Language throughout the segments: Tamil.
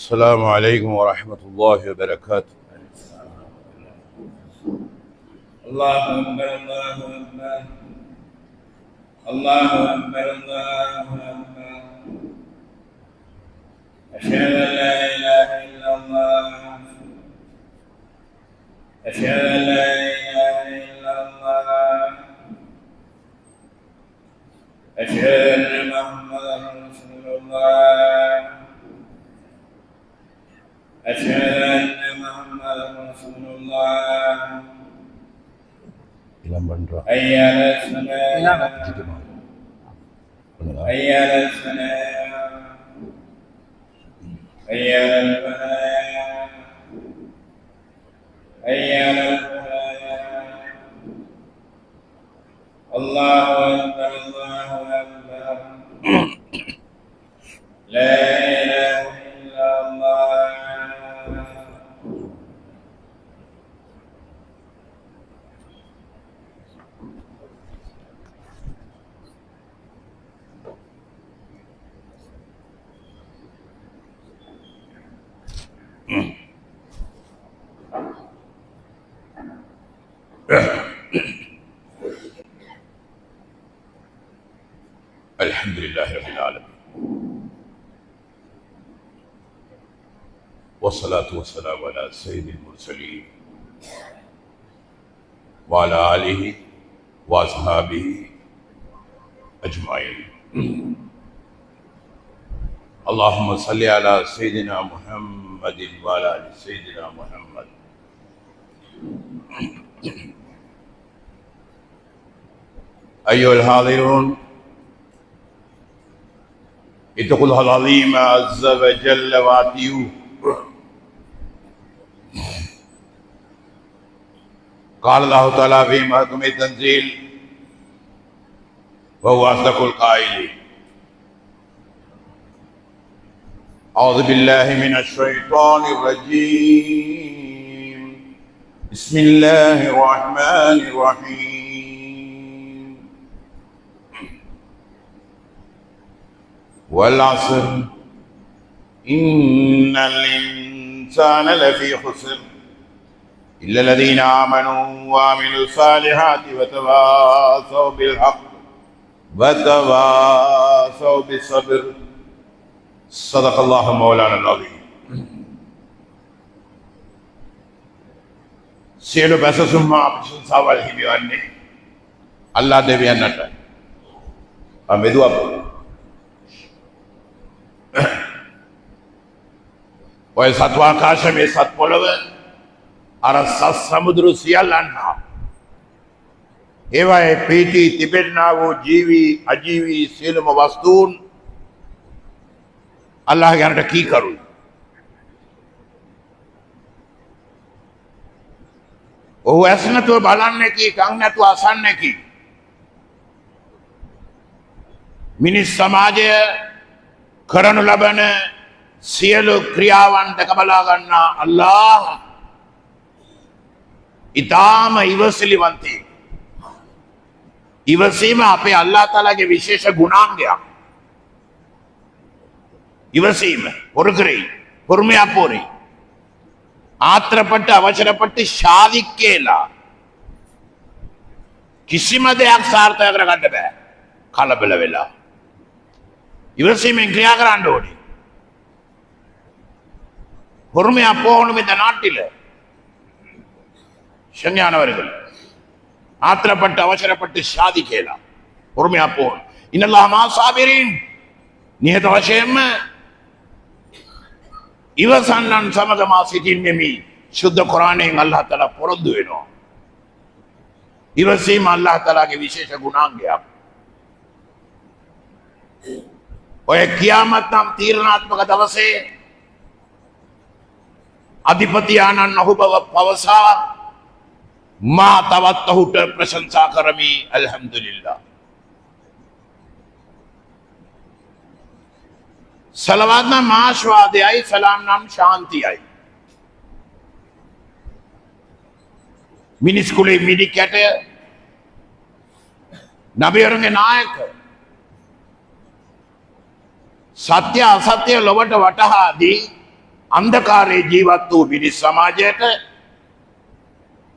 السلام عليكم ورحمة الله وبركاته. الله أكبر الله أكبر الله أكبر الله أكبر. أشهد أن لا إله إلا الله أشهد أن لا إله إلا الله أشهد أن محمدا رسول الله أشهد أن محمدا رسول الله. حي على الصلاة حي على الصلاة حي على الفلاح حي على الفلاح. الله أكبر الله أكبر. لا إله إلا الله. الحمد لله رب العالمين والصلاة والسلام على سيد المرسلين وعلى آله وأصحابه أجمعين. اللهم صل على سيدنا محمد وعلى آل سيدنا محمد. أيها الحاضرون، اتقوا الله العظيم عز وجل واتقوه. قال الله تعالى في محكم التنزيل وهو أصدق القائلين: أعوذ بالله من الشيطان الرجيم. بسم الله الرحمن الرحيم. والعصر إن الإنسان لفي خسر إلا الذين آمنوا وعملوا الصالحات وتواصوا بالحق وتواصوا بالصبر. صدق الله مولانا العظيم. සියලු බැසසුම් ප්‍රශංසාවල් හිමිවන්නේ අල්ලා දෙවියන්ට. මෙදුව ඔය සත්වාකාශමේ සත් පොළව අර සත් සමුද්‍ර සියල්ලන්හා ඒවායේ පීටි තිබෙන්නා වූ ජීවි අජීවි සියලුම වස්තුන් අල්ලාහ් ගැනට කී කරුයි. ඔහු ඇස් නැතුව බලන්නේ කී, කන් නැතුව අසන්නේ කී. මිනිස් සමාජය කරනු ලබන සියලු ක්‍රියාවන් දැක බලා ගන්නා අල්ලාහ් ඊටාම ඉවසිලිවන්තයි. ඉවසීම අපේ අල්ලාහ් තාලාගේ විශේෂ ගුණාංගයක්. ඉවසීම, பொறுமையாப்போரி ආත්‍රපට අවසරපට ශාදික්කේලා කිසිම දෙයක් සාර්ථක කරගන්න බෑ. කලබල වෙලා ඉවසීමෙන් ක්‍රියා කරන්න ඕනේ. பொறுமையா போகணும் இந்த நாட்டில். சங்ஞானவர்கள் ஆத்திரப்பட்டு அவசரப்பட்டு சாதிக்கலாம். பொறுமையா போகணும். இன்னல்லாஹ் மா சாபிரின். නිහත වශයෙන්ම ඉවසන්නන් සමග මා සිටින්නෙමි. සුද්ධ කුරාණයෙන් අල්ලාහ් තාලා පොරොන්දු වෙනවා. ඉවසීම අල්ලාහ් තාලාගේ විශේෂ ගුණාංගයක්. ඔය කියාමත් නම් තීරණාත්මක දවසේ අධිපති ආනන් ඔහු බව පවසා මා තවත් ඔහුට ප්‍රශංසා කරමි අල්හම්දුලිල්ලාහ්. සලවාත් නම් ආශාදයයි, සලාම් නම් ශාන්තියයි. මිනිස් කුලේ මිදි කැටය නබිවරුන්ගේ නායක සත්‍ය අසත්‍ය ලොවට වටහා දී අන්ධකාරයේ ජීවත් වූ මිනිස් සමාජයට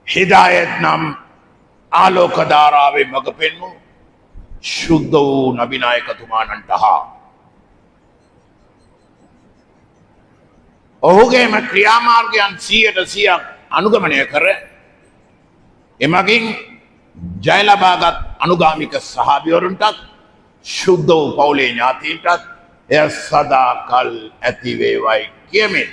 හිදායත් නම් ආලෝක ධාරාවේ මඟ පෙන්වූ ශුද්ධ වූ නබිනායකතුමාණන්ට හා ඔහුගේම ක්‍රියාමාර්ගයන් 100% අනුගමනය කර එමගින් ජය ලබාගත් අනුගාමික සහාබිවරුන්ටත් ශුද්ධ වූ පවුලේ ඥාතීන්ටත් එය සදා කල් ඇති වේවයි කියමින්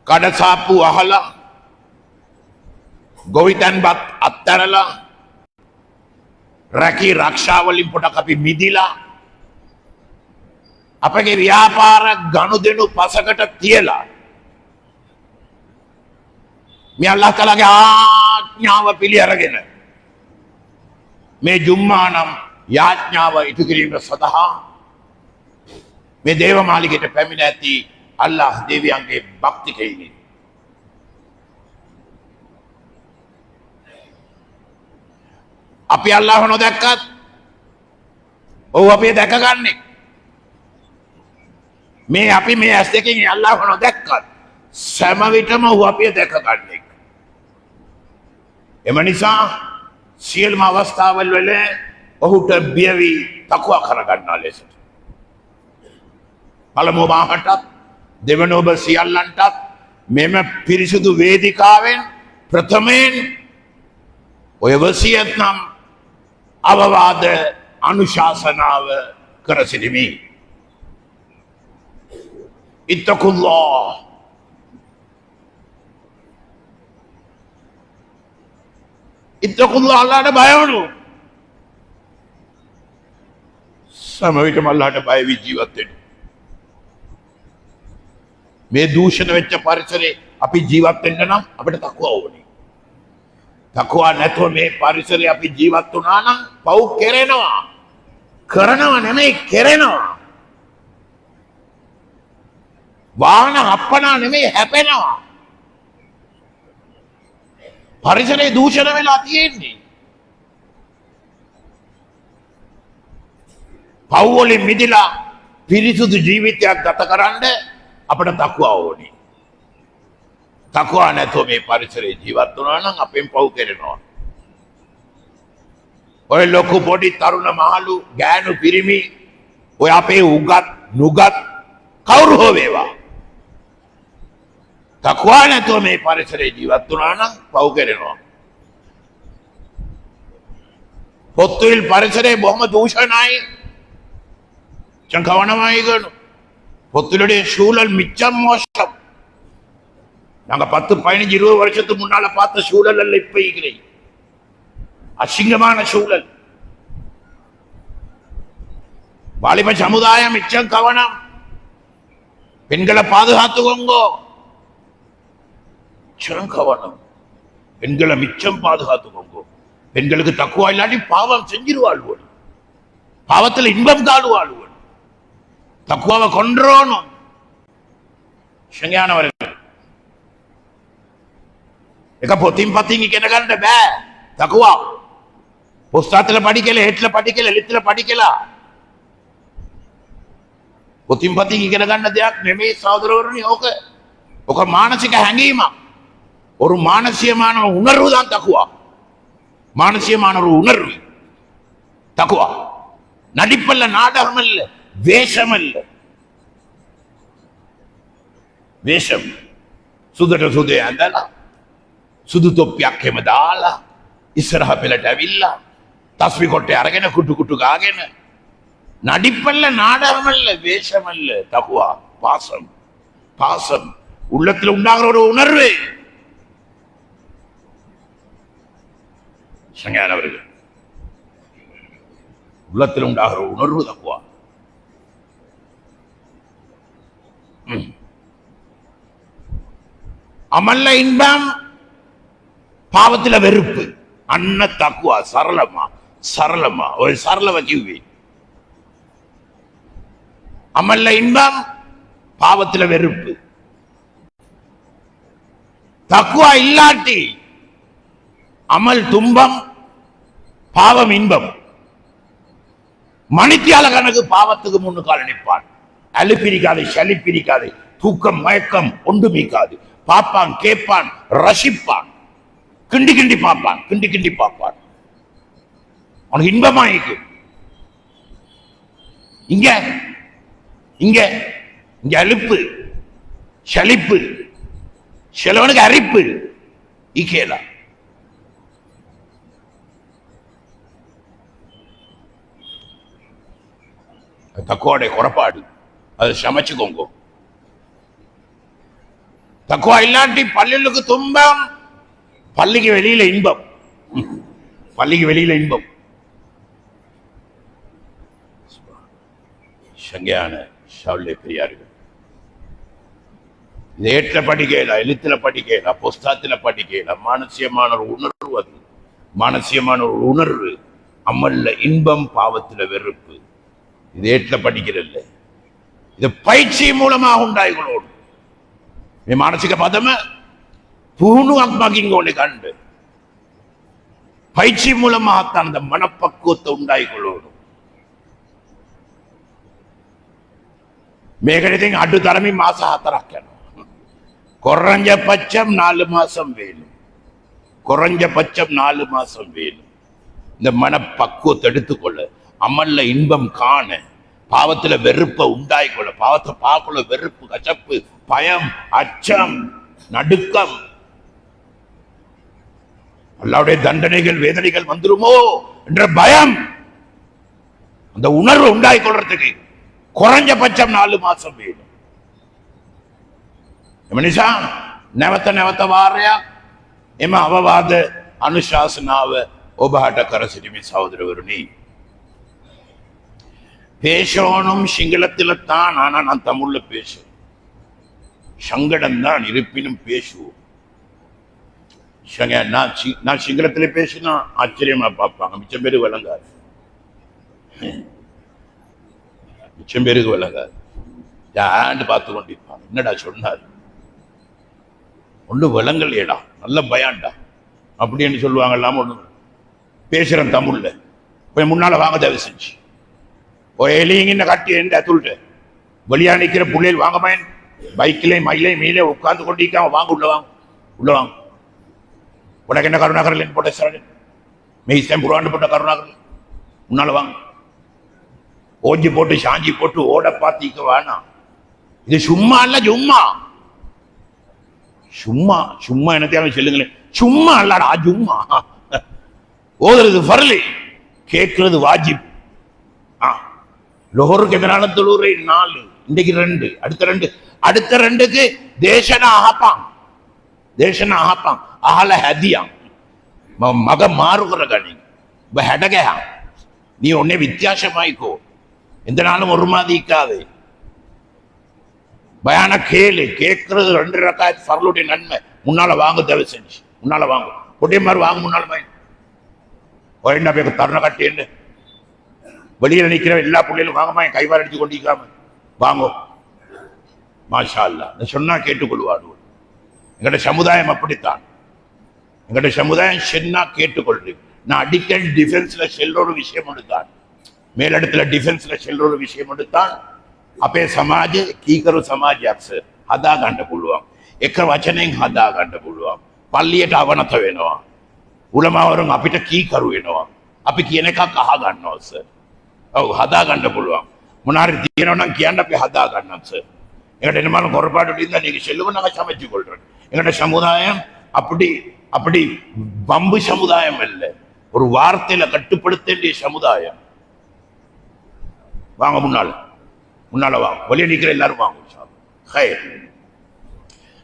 කඩසාප්පු අහලා ගොවිතැන්පත් අත්හැරලා රැකී රක්ෂාවලින් පොඩක් අපි මිදිලා අපගේ ව්‍යාපාර ගනුදෙනු පසකට තියලා මේ අල්ලාහ් තාලාගේ ආඥාව පිළි අරගෙන මේ ජුම්මා නම් යාඥාව ඉටු කිරීම සඳහා මේ දේවමාලිගයට පැමිණ ඇති අල්ලාහ් දෙවියන්ගේ භක්තිකයිනි. අපි අල්ලාහ් නොදැක්කත් ඔව් අපි දැකගන්නේ. මේ අපි මේ ඇස් දෙකෙන් අල්ලාහ් නොදැක්කත් සෑම විටම ඔව් අපි දැකගන්නේ. එම නිසා සියලුම අවස්ථාවල් වල ඔහුට බිය වී තකුවා කරගන්නා ලෙසට පළමුව මාහටත් දෙවන ඔබ සියල්ලන්ටත් මෙම පිරිසුදු වේදිකාවෙන් ප්‍රථමයෙන් ඔය වසියත් නම් අවවාද අනුශාසනාව කර සිටිමි. ඉත්තකුල්ලාහ් ඉත්තකුල්ලාහ් අල්ලාහට බය වුණු සෑම විටම අල්ලාහට බය වී ජීවත් වෙන්න. මේ දූෂණ වෙච්ච පරිසරේ අපි ජීවත් වෙන්න නම් අපිට තකුවා ඕනේ. තකුවා නැතුව මේ පරිසරේ අපි ජීවත් වුණා නම් පව් කෙරෙනවා. කරනවා නෙමෙයි කෙරෙනවා. වාහන හප්පනා නෙමෙයි හැපෙනවා. පරිසරේ දූෂණ වෙලා තියෙන්නේ. පව් වලින් මිදලා පිරිසුදු ජීවිතයක් ගත කරන්න අපිට තකුවා ඕනේ. තකුවා නැතුව මේ පරිසරේ ජීවත් වුණා නම් අපෙන් පව් කෙරෙනවා. ඔය ලොකු පොඩි තරුණ මහලු ගෑනු පිරිමි ඔය අපේ උගත් නුගත් කවුරු හෝ වේවා. තකුවා නැතුව මේ පරිසරේ ජීවත් වුණා නම් පව් කෙරෙනවා. පොත්විල් පරිසරේ බොහොම දූෂණයි. චංකවනමයි ගනු. பொத்துலுடைய சூழல் மிச்சம் மோசம். நாங்க 10-15-20 வருஷத்துக்கு முன்னால பார்த்த சூழல் அல்ல இப்ப இருக்கிற அசிங்கமான சூழல். வாலிப சமுதாயம் மிச்சம் கவனம். பெண்களை பாதுகாத்துக்கோங்கோ. மிச்சம் கவனம். பெண்களை மிச்சம் பாதுகாத்துக்கோங்கோ. பெண்களுக்கு தக்குவா இல்லாட்டி பாவம் செஞ்சிருவாள்வோம். பாவத்தில் இன்பம் காடுவாள்வோம். තකුවාව කොන්ඩරෝනු ශංයානවරග එක පොතින් පතින් ඉගෙන ගන්න බෑ. තකුවා පොස්තාතල පඩි කෙල හෙට්ල පඩි කෙල ලිත්තල පඩි කෙලා පොතින් පතින් ඉගෙන ගන්න දෙයක් නෙමෙයි සහෝදරවරුනි. ඕක මානසික හැඟීමක්. ஒரு மானசியமான உணர்வு தான் தக்குவா. மானசியமான ஒரு உணர்வு தக்குவா. நடிப்பல்ல, நாடகம் அல்ல, வேஷம் அல்ல. வேஷம் සුදට සුදේ ඇඳලා සුදු තොප්පියක් හැම දාලා ඉස්සරහ පෙළට ඇවිල්ලා තස්බි කොටේ අරගෙන කුටු කුටු ගාගෙන நடிப்பல்ல, நாடகம் அல்ல, வேஷம் அல்ல. தக்குவா பாசம். பாசம் உள்ளத்துல உண்டாகிற ஒரு உணர்வு. சங்கையானவர்கள், உள்ளத்தில் உண்டாகிற உணர்வு தக்குவா. அமல்ல இன்பம், பாவத்தில் வெறுப்பு. அன்ன தக்குவா சரளமா சரளமா ஒரு சரள வச்சுவி. அமல்ல இன்பம், பாவத்தில் வெறுப்பு. தக்குவா இல்லாட்டி அமல் துன்பம், பாவம் இன்பம். மணித்தியால கணக்கு பாவத்துக்கு முன்னு கால நிற்பான். அலுப்பிரிக்காது, சலிப்பிரிக்காது, தூக்கம் மயக்கம் ஒன்று மீக்காது. பார்ப்பான், கேட்பான், ரசிப்பான், கிண்டி கிண்டி பார்ப்பான், கிண்டி கிண்டி பார்ப்பான். அவனுக்கு இன்பமாயிக்கு. இங்க இங்க இங்க அலுப்பு, சலிப்பு, சிலவனுக்கு அரிப்பு. இக்கேலா தக்குவாடைய குறைபாடு. அதை சமைச்சுக்கோங்க. தக்குவா இல்லாட்டி பல்லுக்கு துன்பம், பள்ளிக்கு வெளியில இன்பம். பள்ளிக்கு வெளியில இன்பம். சங்கையான சவுளே பெரியார்கள், இது ஏற்ற படிக்கையில, எழுத்துல படிக்கையில, புஸ்தகத்துல படிக்கையில மானசியமான ஒரு உணர்வு. அது மானசியமான ஒரு உணர்வு. அமல்ல இன்பம், பாவத்துல வெறுப்பு. இது ஏற்ற படிக்கிறல்ல, இது பயிற்சி மூலமாக உண்டாய்களோடு மானசிக பதம பூணு ஆத்மாக்கிங்கோனை கண்டு பயிற்சி மூலமாகத்தான் அந்த மனப்பக்குவத்தை உண்டாய்களோடு මේකෙන් අඩු තරමින් මාස 4ක් යනවා. குறைஞ்சபட்சம் 4 மாசம் வேணும். குறைஞ்சபட்சம் 4 மாசம் வேணும். இந்த மனப்பக்குவத்தை எடுத்துக்கொள்ள, அமல்ல இன்பம் காண, பாவத்துல வெறுப்பை உண்டாய்கொள்ள, பாவத்தை பார்க்கல வெறுப்பு, கசப்பு, பயம், அச்சம், நடுக்கம், அல்லாஹ்வுடைய தண்டனைகள் வேதனைகள் வந்துருமோ என்ற பயம், அந்த உணர்வு உண்டாய்கொள்றதுக்கு குறைஞ்சபட்சம் 4 மாசம் வேணும். එමනිසා නැවත නැවත වාරයක් එම අවවාද අනුශාසනාව ඔබට කර සිටිමි சகோதரவருனி. பேசணும் சிங்களத்தில் தான், ஆனா நான் தமிழ்ல பேசுவேன். சங்கடம் தான், இருப்பினும் பேசுவோம். நான் சிங்களத்தில் பேசினா ஆச்சரியமா பார்ப்பாங்க, மிச்சம் பேருக்கு விளங்காது. மிச்சம் பேருக்கு விளங்காது. யாண்டு பார்த்து கொண்டிருப்பாங்க, என்னடா சொன்னார், ஒண்ணு விளங்கலையடா, நல்ல பயான்டா அப்படின்னு சொல்லுவாங்க. இல்லாம ஒண்ணு பேசுறேன் தமிழ்ல. போய் முன்னால வாங்க தயவு செஞ்சு. எலிங்க கட்டி எந்த அத்துள்ட்டு வெளியா நிக்கிற புள்ளையில் வாங்க பயன், பைக்கிலே மயிலே மீலே உட்கார்ந்து கொண்டிருக்காங்க, வாங்க உள்ள வாங்க, உள்ள வாங்க. உனக்கு என்ன கருணாகரன் போட்ட சார், மெய்சம் புறாண்டு போட்ட கருணாகரன், முன்னால வாங்க. ஓஞ்சி போட்டு சாஞ்சி போட்டு ஓட பாத்திக்க வேணாம். இது சும்மா இல்ல, சும்மா சும்மா சும்மா என்னத்தையாவது சொல்லுங்களேன். சும்மா இல்லடா, சும்மா. ஓதுறது ஃபர்லி, கேட்கறது வாஜிப். லோஹருக்கு எதிரான தொழுகை 4, இன்றைக்கு 2, அடுத்த 2க்கு தேசனா ஆப்பான், தேசனா ஆப்பான், ஆல ஹதியா மக மாறுகிற கணி ஹெடகா. நீ உன்னை வித்தியாசமாய்க்கோ, எந்த நாளும் ஒரு மாதிரி இருக்காது. பயான கேளு, கேட்கறது 2 ரக்காத் ஃபர்லுடைய நன்மை. முன்னால வாங்க தயவு செஞ்சு, முன்னால வாங்க. ஒட்டே மாதிரி வாங்க, முன்னால பயன் என்ன பேருக்கு தருண கட்டி என்ன வெளியில நிக்கிற எல்லா பிள்ளைகளும் வாங்கம்மா, என் கைவார் அடிச்சு கொண்டிருக்காம வாங்கோ. மாஷா அல்லாஹ் சொன்னா கேட்டுக்கொள்வாடு. எங்கட சமுதாயம் அப்படித்தான். எங்கட சமுதாயம் சொன்னா கேட்டுக்கொள்றது. நான் அடிக்கடி டிஃபென்ஸ்ல செல்ற ஒரு விஷயம் எடுத்தான், மேலிடத்துல டிஃபென்ஸ்ல செல்ற ஒரு விஷயம் எடுத்தான். අපේ සමාජය කීකරු සමාජයක් සර්, හදා ගන්න පුළුවන්. එක වචනයෙන් හදා ගන්න පුළුවන්. පල්ලියට අවනත වෙනවා, උලමාවරුන් අපිට කීකරු වෙනවා, අපි කියන එකක් අහ ගන්නවා සර්. ඔව්, හදා ගන්න පුළුවන්. මොනාරි තියෙනවා නම් කියන්න, අපි හදා ගන්නම් සර්. එකට එනමන කොරපාඩු இருந்தா நீங்க செல்லுங்க, நாங்க சமைச்சு கொள்றோம். எங்கட சமுதாயம் அப்படி வம்பு சமுதாயம் அல்ல, ஒரு வார்த்தையில கட்டுப்படுத்த வேண்டிய சமுதாயம். வாங்க முன்னால, முன்னால வாங்க. வெளியே நிற்கிற எல்லாரும் வாங்க.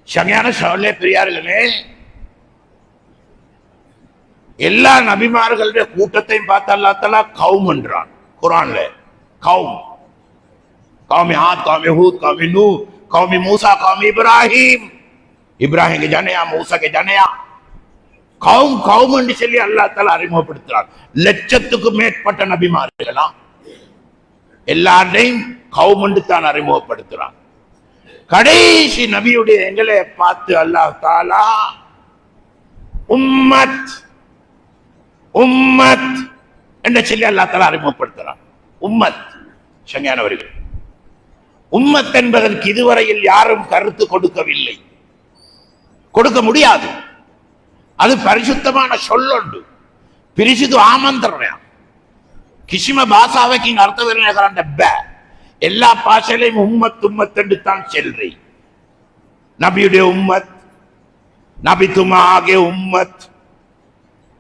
சங்கையான சகோதரர்களே பெரியார்களே, எல்லா நபிமார்களுடைய கூட்டத்தையும் பார்த்து அல்லாஹ் தஆலா கௌம் என்றான் குர்ஆன்ல. கௌம், கௌமி ஆத், கௌமி ஹூத், கௌமி நூ, கௌமி மூசா, கௌமி இப்ராஹிம். இப்ராஹிம் के जनेया, மூசா के जनेया. கௌம் கௌம் என்று சொல்லி அல்லாஹ் தஆலா அறிமுகப்படுத்துறான். லட்சத்துக்கும் மேற்பட்ட நபிமார்களாம் எல்லாரையும் கௌம் என்று தான் அறிமுகப்படுத்துறான். கடைசி நபியுடைய எங்களை பார்த்து அல்லாஹ் தஆலா உம்மத் உம்மத் என்று சொல்லி அல்லாஹ் தஆலா அறிமுகப்படுத்துறான். உம்மத் சங்கையானவர்கள், உம்மத் என்பதற்கு இதுவரையில் யாரும் கருத்து கொடுக்கவில்லை, கொடுக்க முடியாது. அது பரிசுத்தமான சொல்லொண்டு පිරිසිදු ආමන්ත්‍රණයක්. කිසිම භාෂාවකින් අර්ථ වෙනය කරන්න බෑ. எல்லா பாஷையிலையும் உம்மத் உம்மத் என்று தான் செல்றி. நபியுடைய உம்மத், நபி துமாகே உம்மத்,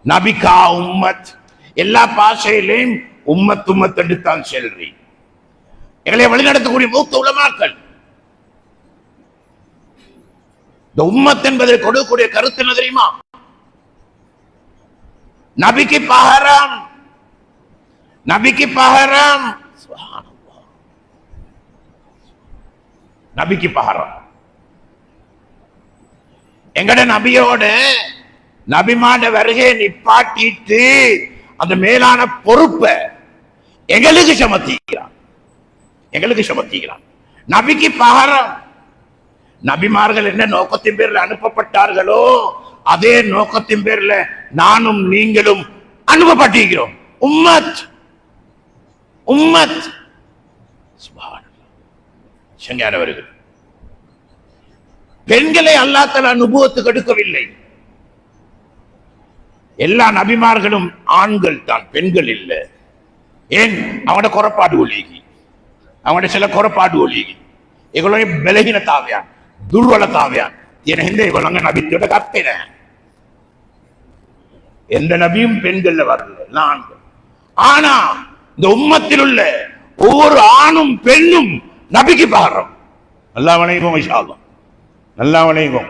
நபிகா உம்மத், எல்லா பாஷையிலையும் உம்மத் உம்மத் என்று தான் செல்றி. எங்களை வழிநடத்தக்கூடிய மூத்த உலமாக்கள் இந்த உம்மத் என்பதை கொடுக்கக்கூடிய கருத்து என்ன தெரியுமா? நபிக்கு பகரம், நபிக்கு பகரம், நபிக்கு பகரம். எங்கட நபியோட நபிமாட வருகை நிப்பாட்டிட்டு அந்த மேலான பொறுப்பை எங்களுக்கு சமர்த்திக்கிறான், எங்களுக்கு சமர்த்திக்கிறான். நபிக்கு பகரம். நபிமார்கள் என்ன நோக்கத்தின் பேர்ல அனுப்பப்பட்டார்களோ அதே நோக்கத்தின் பேர்ல நானும் நீங்களும் அனுப்பப்பட்டிருக்கிறோம். உம்மத் உம்மத் சங்கையானவர்கள், பெண்களை அல்லாஹ் தஆலா நுபுவத்துக்கு எடுக்கவில்லை. எல்லா நபிமார்களும் ஆண்கள் தான், பெண்கள் இல்லை. ஏன்? அவங்களோட குறைபாடு ஒலிகி, அவங்களோட சில குறைபாடு ஒலிகி, ඒගොල්ලෝගේ බැලහිනතාවයන්, දුර්වලතාවයන් තියෙන හින්දා ඒගොල්ලන්ගේ නබිත්වයට ගත්තේ නැහැ. எந்த நபியும் பெண்கள்ல வரல, ஆண்கள். ஆனா இந்த உம்மத்தில் உள்ள ஒவ்வொரு ஆணும் பெண்ணும் நபிக்கு பகரம். நல்லா வணங்கும் இன்ஷா அல்லாஹ், நல்லா வணங்கும்.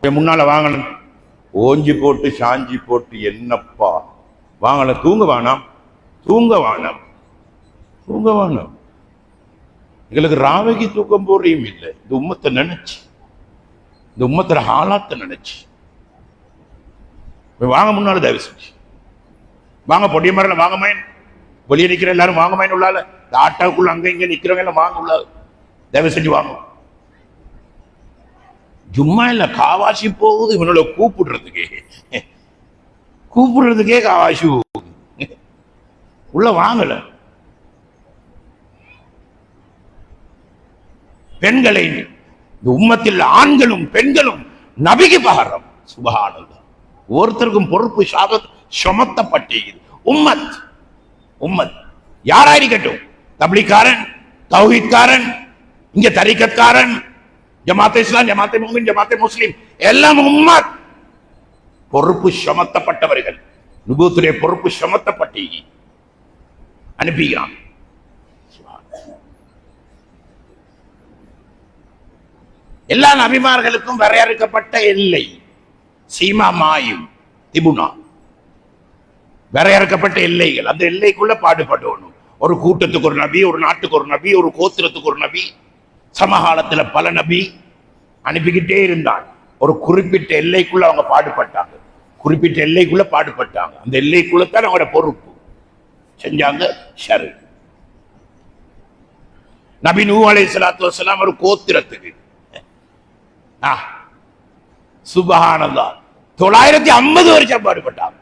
முன்னால வாங்கணும், ஓஞ்சி போட்டு சாஞ்சி போட்டு என்னப்பா வாங்கல, தூங்க வேணாம், தூங்க வேணாம், தூங்க வேணாம். எங்களுக்கு ராவைக்கு தூக்கம் போடுறையும் இல்லை. இந்த உம்மத்தை நினைச்சு, இந்த உம்மத்துல ஹாலாத்தை நினைச்சு வாங்க. முன்னால தயவு செஞ்சு வாங்க, பொடிய மரம் வாங்க மயன், வெளியே நிக்கிற எல்லாரும் வாங்க மயன் உள்ளால, இந்த ஆட்டாவுக்குள்ள அங்க இங்க நிக்கிறவங்க எல்லாம் வாங்க உள்ளாது, தயவு செஞ்சு வாங்க. சும்மா இல்ல, காவாசி போகுது இவனோட கூப்பிடுறதுக்கே, கூப்பிடுறதுக்கே காவாசி போகுது, உள்ள வாங்கல. பெண்களை இந்த உம்மத்தில் ஆண்களும் பெண்களும் நபிக்கு பகரம். சுபஹானல்லாஹ். ஒருத்தருக்கும் பொறுப்பு சுமத்தப்பட்டிருக்கிறது. உம்மத் உம்மத் யாராயிருக்கட்டும், தப்லீக்காரன், தௌஹீத்காரன், இங்க தரீக்கத்காரன், ஜமாத்தே இஸ்லாம், ஜமாத்தே முஃமின், ஜமாத்தே முஸ்லிம், எல்லாம் உம்மத். பொறுப்பு சுமத்தப்பட்டவர்கள், நுபுவத்துடைய பொறுப்பு சுமத்தப்பட்டு அனுப்புகிறான். எல்லா நபிமார்களுக்கும் வரையறுக்கப்பட்ட எல்லை, சீமா மாயும் திபுனா, வரையறுக்கப்பட்ட எல்லைகள். அந்த எல்லைக்குள்ள பாடுபடணும். ஒரு கூட்டத்துக்கு ஒரு நபி, ஒரு நாட்டுக்கு ஒரு நபி, ஒரு கோத்திரத்துக்கு ஒரு நபி, சமகாலத்துல பல நபி அனுப்பிக்கிட்டே இருந்தான். ஒரு குறிப்பிட்ட எல்லைக்குள்ள அவங்க பாடுபட்டாங்க, குறிப்பிட்ட எல்லைக்குள்ள பாடுபட்டாங்க. அந்த எல்லைக்குள்ளத்தான் அவங்களோட பொறுப்பு செஞ்சாங்க. ஷர் நபி நூஹ் அலைஹிஸ்ஸலாத்து வஸ்ஸலாம் ஒரு கோத்திரத்துக்கு சுபஹானல்லாஹ் 950 வருஷம் பாடுபட்டாங்க.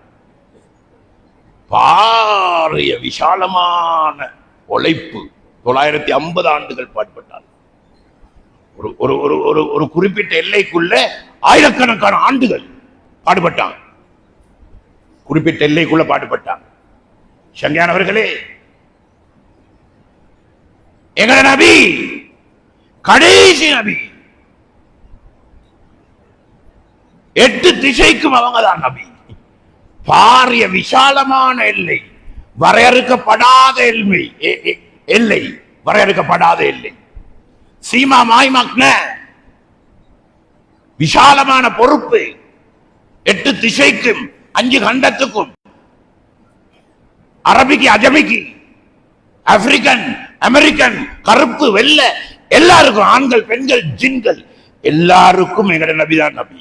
பாரிய விசாலமான உழைப்பு. 950 ஆண்டுகள் பாடுபட்டாங்க. ஒரு குறிப்பிட்ட எல்லைக்குள்ள ஆயிரக்கணக்கான ஆண்டுகள் பாடுபட்டாங்க. குறிப்பிட்ட எல்லைக்குள்ள பாடுபட்டாங்க. சங்கையானவர்களே, எங்க நபி கடைசி நபி, 8 திசைக்கும் அவங்க தான் நபி. பாரிய விசாலமான எல்லை, வரையறுக்கப்படாத எல்லை, வரையறுக்கப்படாத எல்லை. சீமா மாய்மக்ன விசாலமான பொறுப்பு, 8 திசைக்கும் 5 கண்டத்துக்கும், அரபிக்கு, அஜமிக்கு, ஆப்பிரிக்கன், அமெரிக்கன், கருப்பு, வெள்ளை, எல்லாருக்கும், ஆண்கள், பெண்கள், ஜின்கள், எல்லாருக்கும் எங்கட நபிதான் நபி.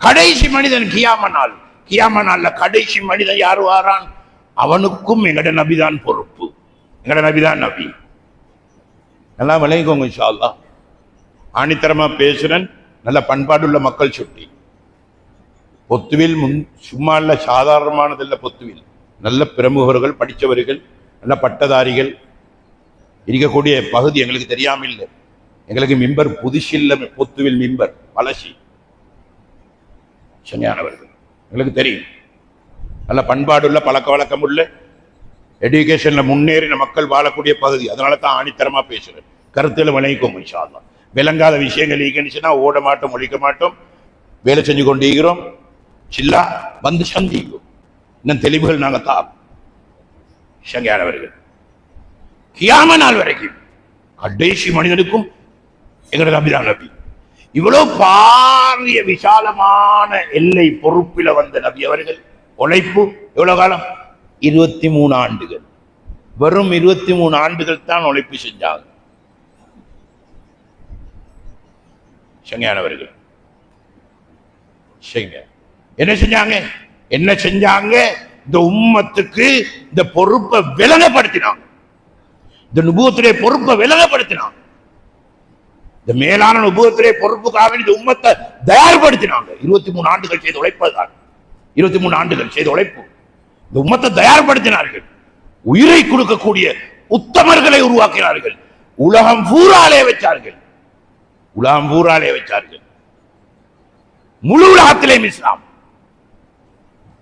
கடைசி மனிதன் கியாம நாள்ல கடைசி மனிதன் யார் வாரான், அவனுக்கும் எங்கட நபிதான் பொறுப்பு. எங்கட நபிதான் நபி. நல்லா விளங்கிக்கோங்க இன்ஷா அல்லாஹ். ஆணித்தரமா பேசுறேன். நல்ல பண்பாடுள்ள மக்கள் சுட்டி. பொத்துவில் சும்மா இல்ல, சாதாரணமானதில்ல. பொத்துவில் நல்ல பிரமுகர்கள், படித்தவர்கள், நல்ல பட்டதாரிகள் இருக்கக்கூடிய பகுதி. எங்களுக்கு தெரியாம இல்லை. எங்களுக்கு மிம்பர் புதுசில்ல, பொத்துவில் மிம்பர் பழசி சனியானவர்கள் எங்களுக்கு தெரியும். நல்ல பண்பாடுள்ள, பழக்க வழக்கம் உள்ள, எஜுகேஷன்ல முன்னேறின மக்கள் வாழக்கூடிய பகுதி. அதனால தான் ஆணித்தரமா பேசுறேன். கருத்துல விளங்கிக்கோங்க இன்ஷா அல்லாஹ். விளங்காத விஷயங்கள் ஈகணிச்சுன்னா ஓட மாட்டோம், ஒழிக்க மாட்டோம், வேலை செஞ்சு கொண்டிருக்கிறோம். சில்லா வந்து சந்திக்கும். இன்னும் தெளிவுகள் நாங்க தான் சங்கையானவர்கள். கியாம நாள் வரைக்கும் கடைசி மனிதனுக்கும் எங்களோட நபிதான் நபி. இவ்வளவு பாரிய விசாலமான எல்லை பொறுப்பில வந்த நபி அவர்கள். உழைப்பு எவ்வளவு காலம்? 23 ஆண்டுகள். வெறும் 23 ஆண்டுகள் தான் உழைப்பு செஞ்சாங்க சங்கையானவர்கள். என்ன செஞ்சாங்க? இந்த உம்மத்துக்கு இந்த பொறுப்பை விலகப்படுத்தினாங்க. இந்த நுபுவத்திலே பொறுப்பை விலகப்படுத்தினாங்க. இந்த மேலான நுபுவத்திலே பொறுப்புக்காக இந்த உம்மத்தை தயார்படுத்தினாங்க. 23 ஆண்டுகள் செய்த உழைப்பதுதான். 23 ஆண்டுகள் செய்த உழைப்பு. இந்த உம்மத்தை தயார்படுத்தினார்கள். உயிரை கொடுக்கக்கூடிய உத்தமர்களை உருவாக்கினார்கள். உலகம் பூராலே வச்சார்கள். உலகம் பூராலே வச்சார்கள். முழு உலகத்திலேயும் இஸ்லாம்.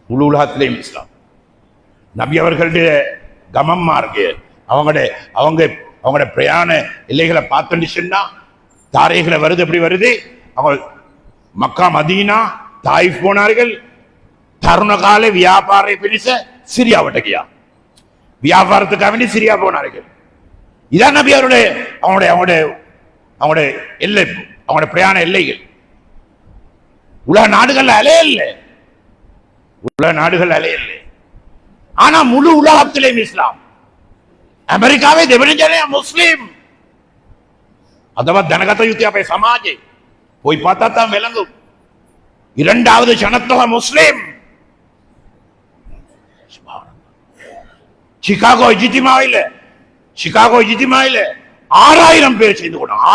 முழு உலகத்திலேயும் இஸ்லாம். நபி அவர்களுடைய கமம்மார்க்கு அவங்க பிரயாண எல்லைகளை பார்த்துட்டு சொன்னா தாரைகளை வருது. எப்படி வருது? அவங்க மக்கா, மதீனா, தாயிஃப் போனார்கள். தருண கால வியாபார பிரிச சிரியா வட்டகியா வியாபாரத்துக்காக வேண்டி சிரியா போனார்கள். இதான் நபி அவருடைய அவங்களுடைய எல்லை, அவங்களுடைய பிரயாண எல்லைகள். உலக நாடுகள் அலையல்ல, உலக நாடுகள் அலையல்ல. ஆனா முழு உலகத்திலேயும் இஸ்லாம். அமெரிக்காவே දෙවෙනි முஸ்லிம். அதவா தனகත යුතු අපේ සමාජේ போய் பார்த்தா தான் விளங்கும். 2வது ஜனத்தொகை முஸ்லிம். சிகாகோ இஜ்திமாயில 6000 பேர் சேர்ந்து கொண்டாங்க.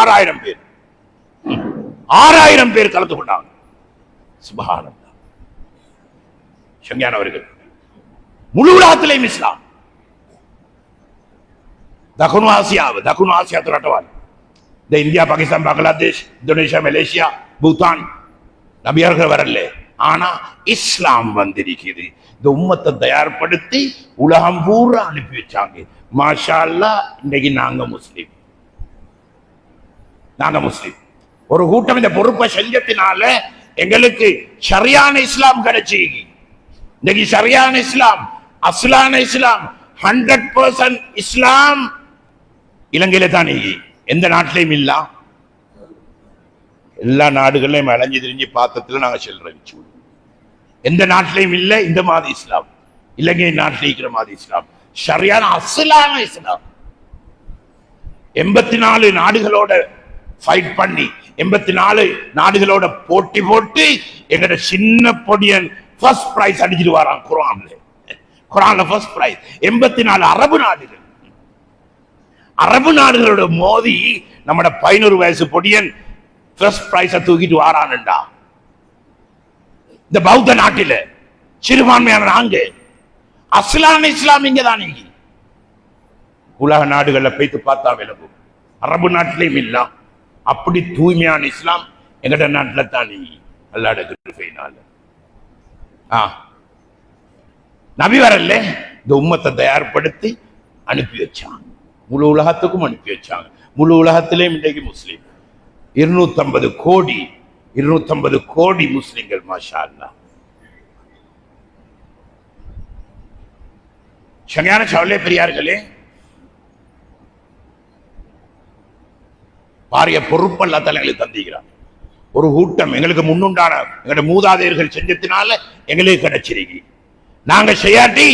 6000 பேர் கலந்து கொண்டாங்க. சுப்ஹானல்லாஹ். சங்கையானவர்கள், முழு உலகத்திலேயும் இஸ்லாம். දකුණු ආසියාව රටවල් இந்த India, Pakistan, Bangladesh, Indonesia, Malaysia, Bhutan நபியர்கள் வரல. ஆனா இஸ்லாம் வந்திருக்குது. இந்த உம்மத்தை தயார்படுத்தி உலகம் பூரா அனுப்பி வச்சாங்க. மாஷா அல்லாஹ். இன்னைக்கு நாங்க முஸ்லிம். ஒரு கூட்டம் இந்த பொறுப்பை செஞ்சத்தினால எங்களுக்கு சரியான இஸ்லாம் கிடைச்சி. இன்னைக்கு சரியான இஸ்லாம், அஸ்லான இஸ்லாம், 100% இஸ்லாம் இலங்கையில தான். எந்த நாட்டிலையும் இல்ல. எல்லா நாடுகளையும் அலைஞ்சு திரிஞ்சு பார்த்ததுல நாங்க செல்றோம். எந்த நாட்டிலையும் இல்ல இந்த மாதிரி இஸ்லாம். இலங்கை நாட்டில் இருக்கிற மாதிரி இஸ்லாம், சரியான அஸ்லான இஸ்லாம். 84 நாடுகளோட ஃபைட் பண்ணி, 84 நாடுகளோட போட்டி போட்டு எங்கட சின்ன பொடியன் ஃபர்ஸ்ட் பிரைஸ் அடிச்சிட்டு வரான். குர்ஆன்ல ஃபர்ஸ்ட் பிரைஸ். 84 அரபு நாடுகளோட மோதி நம்மட 11 வயசு பொடியன் ஃபர்ஸ்ட் பிரைஸ தூக்கிட்டு வாரான்டா. இந்த பௌத்த நாட்டில சிறுபான்மையான நாங்க அஸ்லான இஸ்லாம் இங்க தான். உலக நாடுகள்ல போய்த்து பார்த்தா விளங்கும். அரபு நாட்டிலையும் இல்ல. அப்படி தூய்மையான இஸ்லாம் எங்கட நாட்டில தான். அல்லாஹ்வுடைய கிருபையினால நபி வரல, இந்த உம்மத்தை தயார்படுத்தி அனுப்பி வச்சாங்க. முழு உலகத்துக்கும் அனுப்பி வச்சாங்க. முழு உலகத்திலேயும் இன்றைக்கு முஸ்லீம் 250 கோடி முஸ்லிம்கள். மாஷா அல்லாஹ். சங்கையான சவலே பெரியார்களே, பாரிய பொறுப்பு அல்லா தலங்களுக்கு தந்திக்கிறார். ஒரு கூட்டம் எங்களுக்கு முன்னுண்டான எங்களுடைய மூதாதையர்கள் செஞ்சத்தினால எங்களுக்கு கிடைச்சிருக்கு. நாங்க செய்யாட்டி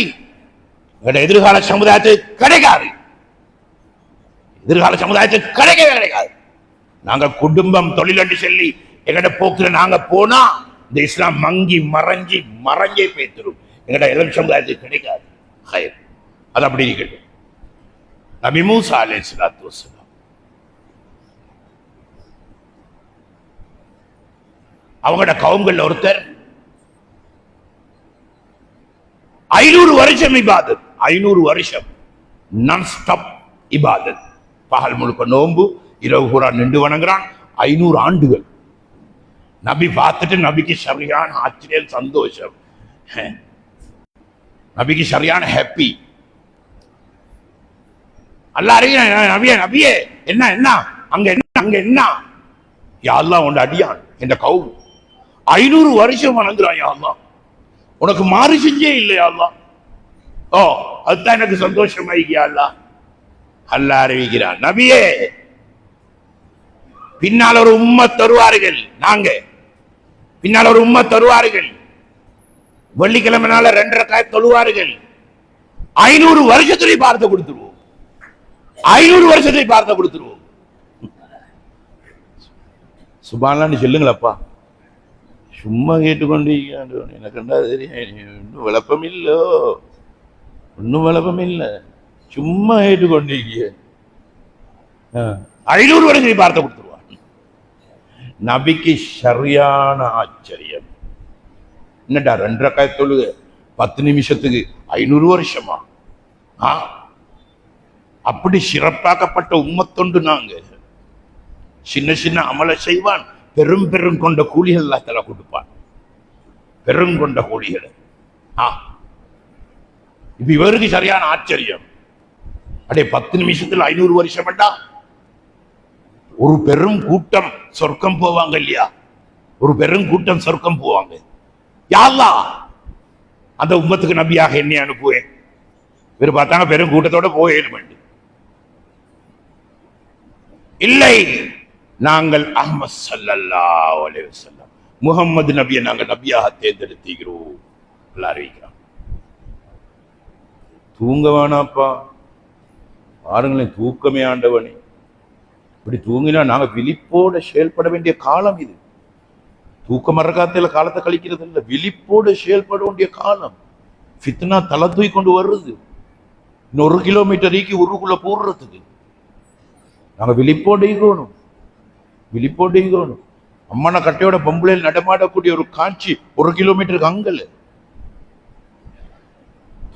எங்களுடைய எதிர்கால சமுதாயத்துக்கு கிடைக்காது. எதிர்கால சமுதாயத்துக்கு கிடைக்கவே கிடைக்காது. நாங்க குடும்பம் தொழில் சொல்லி எங்கட போக்குல நாங்க போனா இந்த இஸ்லாம் மங்கி மறைஞ்சே பேத்துரும். எங்கட எதிர் சமுதாயத்துக்கு கிடைக்காது. அது அப்படி இருக்கட்டும். நபி மூசா அலைஹிஸ்ஸலாத்து வஸ்ஸலாம் அவங்களோட கவும்கள் ஒருத்தர் 500 வருஷம் இபாதத், 500 வருஷம் நான் ஸ்டாப் இபாதத். பகல் முழுக்க நோன்பு, இரவு பூரா நின்று வணங்குறான். 500 ஆண்டுகள். நபி பார்த்துட்டு நபிக்கு சரியான ஆச்சரியம், சந்தோஷம். நபிக்கு சரியான ஹாப்பி. அல்லாஹ் நபியே நபியே என்ன என்ன அங்க என்ன யா அல்லாஹ் உண்ட அடியான் என்ற கவும் 500 வருஷம் வணங்குறான். யா அல்லாஹ் உனக்கு மாறு செஞ்சே இல்லை. யா அல்லாஹ் ஓ அதுதான் எனக்கு சந்தோஷமாயிக்கியா அல்லாஹ். அல்லாஹ் அறிவிக்கிறான், நபியே பின்னால் ஒரு உம்மத் தருவார்கள். நாங்க பின்னால் ஒரு உம்மத் தருவார்கள். வெள்ளிக்கிழமை நாள 2 ரக்காத் தொழுவார்கள். 500 வருஷத்திலே பார்த்து கொடுத்துருவோம். 500 வருஷத்தை பார்த்து கொடுத்துருவோம். சுபான்னு சொல்லுங்களப்பா. சும்மா கேட்டுக்கொண்டு எனக்கு இன்னும் விளப்பம் இல்லோ, ஒன்னும் விளப்பம் இல்லை. சும்மா கேட்டுக்கொண்டீங்க. 500 வருஷத்தை பார்த்து கொடுத்துருவான். நபிக்கு சரியான ஆச்சரியம். என்னடா 2 ரக்காத் தொழுக 10 நிமிஷத்துக்கு 500 வருஷமா? அப்படி சிறப்பாக்கப்பட்ட உம்மத்தொண்டு நாங்க. சின்ன சின்ன அமல செய்வான், பெரும் பெரும் கொண்ட கூலிகள் அல்லாஹ் தஆலா கொடுப்பான். பெரும் கொண்ட கூலிகள். இப்ப இவருக்கு சரியான ஆச்சரியம். அடே 10 நிமிஷத்துல 500 வருஷம் வேண்டா. ஒரு பெரும் கூட்டம் சொர்க்கம் போவாங்க இல்லையா? ஒரு பெரும் கூட்டம் சொர்க்கம் போவாங்க. யா அல்லாஹ் அந்த உம்மத்துக்கு நபியாக என்னை அனுப்புவேன். இவர் பார்த்தாங்க பெரும் கூட்டத்தோட போயிடும். இல்லை, நாங்கள் அஹ்மத் ஸல்லல்லாஹு அலைஹி வஸல்லம் முஹம்மது நபியை நாங்கள் நபியாக தேர்ந்தெடுத்தீகிறோம். அல்லாஹ் அறிவிக்கிறான். தூங்க வேணாப்பா. பாருங்களேன், தூக்கமே ஆண்டவனே. இப்படி தூங்கினா நாங்க விழிப்போட செயல்பட வேண்டிய காலம் இது. தூக்க மரக்காத்தையில காலத்தை கழிக்கிறது இல்லை, விழிப்போடு செயல்பட வேண்டிய காலம். ஃபித்னா தலை தூக்கி கொண்டு வருது. இன்னும் 1 கிலோமீட்டர் ஊருக்குள்ள போடுறதுக்கு நாங்க விழிப்போடு இருக்கணும். விழிப்போடு இருக்கணும். அம்மன கட்டையோட பொம்பளையில் நடமாடக்கூடிய ஒரு காட்சி 1 கிலோமீட்டருக்கு அங்கல.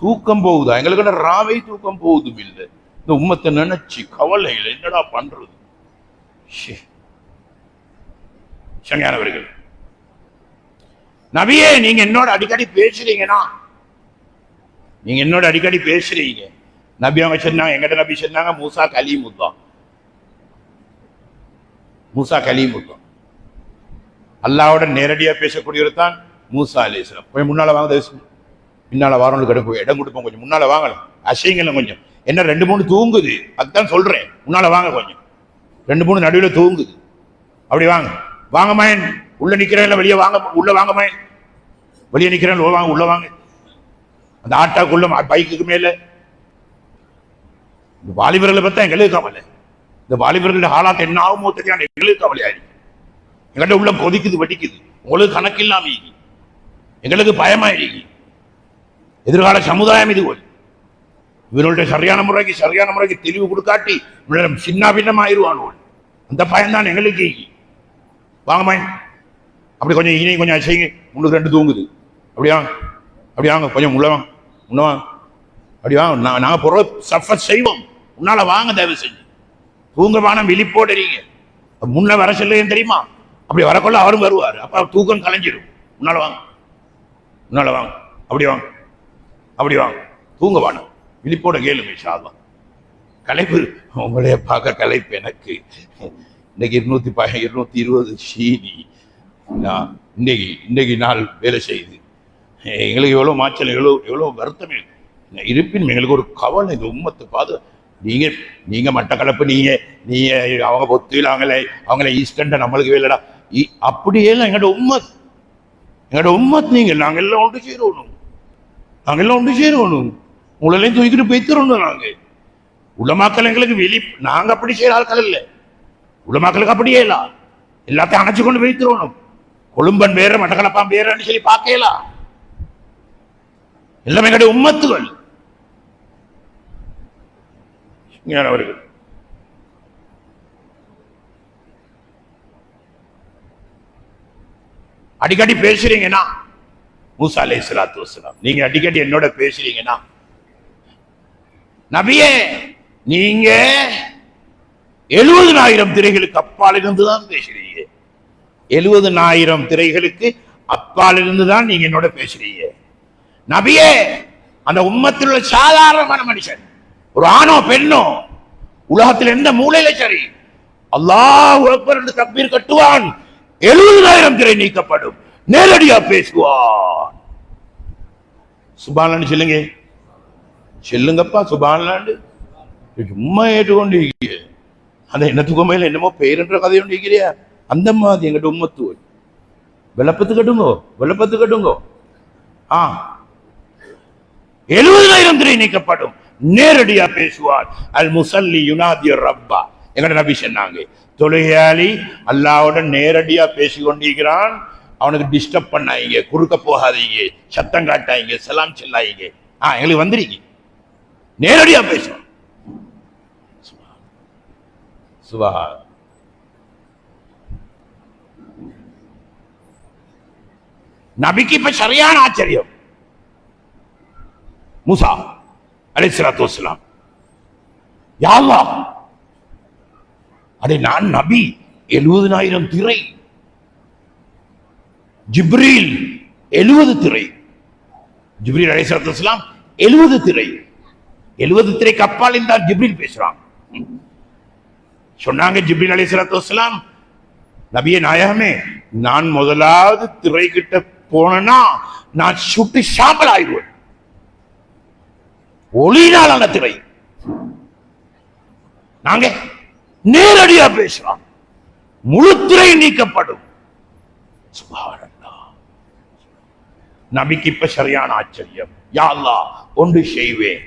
தூக்கம் போகுதா? எங்களுக்கு ராவை தூக்கம் போகுதும் இல்லை. இந்த உம்மத்தை நினைச்சு கவலையில் என்னடா பண்றது? சங்கையானவர்கள், நபியே நீங்க என்னோட அடிக்கடி பேசுறீங்கன்னா, நீங்க என்னோட அடிக்கடி பேசுறீங்க. நபி அவங்க சொன்னாங்க, எங்கட நபி சொன்னாங்க, மூசா கலீமுல்லாஹ். மூசா கலீமுல்லாஹ் அல்லாஹ்வோட நேரடியா பேசக்கூடியவர் தான் மூசா அலைஹிஸ்ஸலாம். கொஞ்சம் முன்னால வாங்க, பின்னால வாரவங்களுக்கு எடுக்க இடம் கொடுப்போம். கொஞ்சம் முன்னால வாங்கலாம், அசைங்கலாம். கொஞ்சம் என்ன 2-3 தூங்குது, அதுதான் சொல்றேன். முன்னால வாங்க, கொஞ்சம் 2-3 நடுவில் தூங்குது. அப்படி வாங்க. வாங்க மயன், உள்ள நிக்கிறேன். வெளியே வாங்க, உள்ள வாங்க மயன். வெளியே நிக்கிறேன், வாங்க, உள்ள வாங்க. அந்த ஆட்டாக்குள்ள பைக்குக்கு மேல இந்த வாலிபர்களை பார்த்தா எங்களுக்கு கவலை. இந்த வாலிபர்களுடைய ஹாலாத் என்ன ஆகுமோ தெரியாது, எங்களுக்கு கவலையாயிருக்கு. எங்கள்கிட்ட உள்ள கொதிக்குது, வெடிக்குது. உங்களுக்கு கணக்கு இல்லாம எங்களுக்கு பயமாயிருக்கு. எதிர்கால சமுதாயம் இது போல் இவர்களுடைய சரியான முறைக்கு தெளிவு கொடுக்காட்டி சின்ன பின்னம் ஆயிடுவான். அந்த பயம்தான் எங்களுக்கு. வாங்க மயன், அப்படி கொஞ்சம் இனி கொஞ்சம் செய்யுங்க. 3-2 தூங்குது. அப்படியா? அப்படி வாங்க, கொஞ்சம் உள்ள வாங்க, உள்ள வாங்க. அப்படி வாங்க, நாங்க பொருள் சஃபர் செய்வோம். உன்னால வாங்க, தயவு செஞ்சு. தூங்க வானம் விழிப்போடுறீங்க. முன்ன வர சொல்லுங்க தெரியுமா? அப்படி வரக்குள்ள அவரும் வருவார். அப்ப தூக்கம் கலைஞ்சிடும். உன்னால வாங்க, உன்னால வாங்க. அப்படி வாங்க, அப்படி வாங்க. தூங்க வானம் விழிப்போட கேளுங்க. இன்ஷா அல்லாஹ். கலைப்பு உங்களைய பார்க்க கலைப்பு எனக்கு. இன்னைக்கு 220 சீனி இன்னைக்கு நாள் வேலை செய்யுது. எங்களுக்கு எவ்வளவு மாச்சல், எவ்வளவு வருத்தமே இருப்பினும் எங்களுக்கு ஒரு கவலை. இந்த உம்மத்தை பார்த்து நீங்க மட்டக்களப்பு, நீங்க அவங்க பொத்துவில் அவங்கள ஈஸ்டண்ட நம்மளுக்கு வேலைடா. அப்படியே எங்களோட உம்மத் நீங்கள் நாங்க எல்லாம் ஒன்று சேரணும், நாங்க எல்லாம் ஒன்று சேரணும். உங்களையும் தூக்கிட்டு போய்த்திரணும். நாங்க உலமாக்கள் எங்களுக்கு நாங்க அப்படி செய்யற ஆட்கள் இல்லை. உலமாக்களுக்கு அப்படியே இல்ல, எல்லாத்தையும் அணைச்சு கொண்டு போய்த்திரணும். கொழும்பன் வேற மட்டக்களப்பான் வேறன்னு சொல்லி பார்க்கலாம். எல்லாமே எங்களுடைய உம்மத்துகள் அவர்கள். அடிக்கடி பேசுறீங்கன்னா மூசா அலைஹிஸ்ஸலாத்து வஸ்ஸலாம், நீங்க அடிக்கடி என்னோட பேசுறீங்கன்னா, நபியே நீங்க 70,000 திரைகளுக்கு அப்பால் இருந்துதான் பேசுறீங்க. 70,000 திரைகளுக்கு அப்பால் இருந்துதான் நீங்க என்னோட பேசுறீங்க. நபியே அந்த உம்மத்தில் உள்ள சாதாரணமான மனுஷன், ஒரு ஆணோ பெண்ணோ, உலகத்தில் எந்த மூலையில சரி, அல்லாஹ் அக்பர் என்று தக்பீர் கட்டுவான், 70,000 திரை நீக்கப்படும், நேரடியா பேசுவான். சுப்ஹானல்லாஹ் சொல்லுங்க, சொல்லுங்கப்பா சுப்ஹானல்லாஹ். சும்மா ஏற்றுக்கொண்டு அந்த என்னத்துக்கு என்னமோ பேருன்ற கதை ஒன்று இருக்கிறியா, அந்த மாதிரி எங்கிட்ட உம்மத்து வெள்ளப்பத்து கட்டுங்கோ, வெள்ளப்பத்து கட்டுங்கோ. 70,000 திரை நீக்கப்படும், நேரடியா பேசுவார். அல் முசல்லி யுனாதி ரப்பா, எங்கட நபி சொன்னாங்க, தொழுகையாளி அல்லாஹ்வோட நேரடியா பேசி கொண்டிருக்கிறான், அவனுக்கு டிஸ்டர்ப் பண்ணாங்க, குறுக்க போகாதீங்க, சத்தம் காட்டாங்க, சலாம் சொல்லாதீங்க. எங்களுக்கு வந்துருங்க, நேரடியா பேசுவான். சுபஹான். நபிக்கு இப்ப சரியான ஆச்சரியம். மூசா அலைஹிஸ்ஸலாத்து வஸ்ஸலாம், யா அல்லாஹ், அடே நான் நபி, 70,000 திரை, ஜிப்ரீல் 70 திரை, ஜிப்ரீல் அலைஹிஸ்ஸலாத்து வஸ்ஸலாம் 70 திரை, 70 திரைக்கு அப்பால் இருந்தால் ஜிப்ரீல் பேசுறான். சொன்னாங்க ஜிப்ரீல் அலைஹிஸ்ஸலாத்து வஸ்ஸலாம், நபியே நாயகமே, நான் முதலாவது திரை கிட்ட போனா நான் சுட்டு சாம்பல் ஆயிடுவேன். ஒளியினால் அந்த திரை, நாங்க நேரடியா பேசுறோம், முழு திரை நீக்கப்படும். சுப்ஹானல்லாஹ். நபிக்கு இப்ப சரியான ஆச்சரியம். யா அல்லாஹ், ஒன்று செய்வேன்,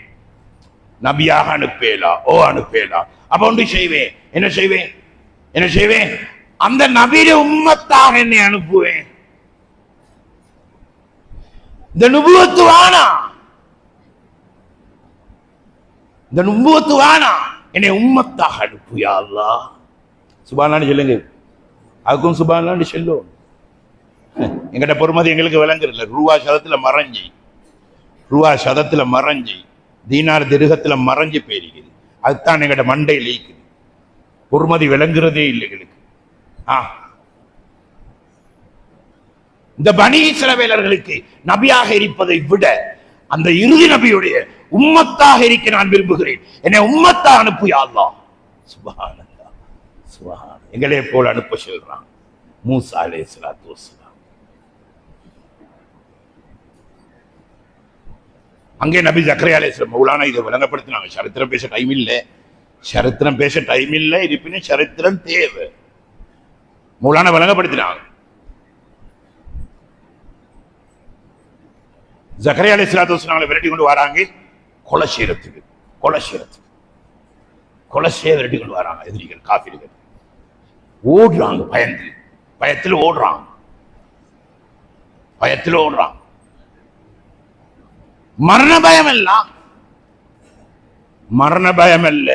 நபியாக அனுப்பேலா, அனுப்பேலா, அப்ப ஒன்று செய்வேன். என்ன செய்வேன்? என்ன செய்வேன்? அந்த நபியுடைய உம்மத்தாக என்னை அனுப்புவேன். இந்த நுபுவத்து வானா, இந்த நுபுவத்து வானா, என்னை உம்மத்தாக அனுப்பு யா அல்லாஹ். சுப்ஹானல்லாஹ் சொல்லுங்க, அதுக்கும் சுப்ஹானல்லாஹ் சொல்லும். எங்கட பொறுமதி எங்களுக்கு விளங்குறதில்ல. ரூபா சதத்துல மறைஞ்சி தீனார் திருகத்துல மறைஞ்சு போயிருக்குது. அதுதான் எங்கட மண்டை லீக்குது, பொறுமதி விளங்குறதே இல்லை எங்களுக்கு. இந்த பனி இஸ்ரவேலர்களுக்கு நபியாக இருப்பதை விட அந்த இறுதி நபியுடைய உம்மத்தாக இருக்க நான் விரும்புகிறேன். என்னை உம்மத்தா அனுப்பு யா அல்லாஹ். சுப்ஹானல்லாஹ், சுப்ஹான். எங்களே போல அனுப்ப சொல்றான் மூசா அலைஹிஸ்ஸலாத்து வஸ்ஸலாம். அங்கே நபி ஜக்கரியா அலைஹிஸ்ஸலாம் மௌலானா இதை விளங்கப்படுத்தினாங்க. சரித்திரம் பேச டைம் இல்லை, சரித்திரம் பேச டைம் இல்லை, இருப்பினும் சரித்திரம் தேவை. மௌலானா விளங்கப்படுத்தினாங்க. ஜக்கரியா அலைஹிஸ்ஸலாத்து வஸ்ஸலாம் விரட்டி கொண்டு வராங்க கொலை செய்யறதுக்கு விரட்டி கொண்டு வராங்க. எதிரிகள் காஃபிர்கள் ஓடுறாங்க, பயத்தில் ஓடுறாங்க. மரண பயம் எல்லாம் மரண பயம் அல்ல,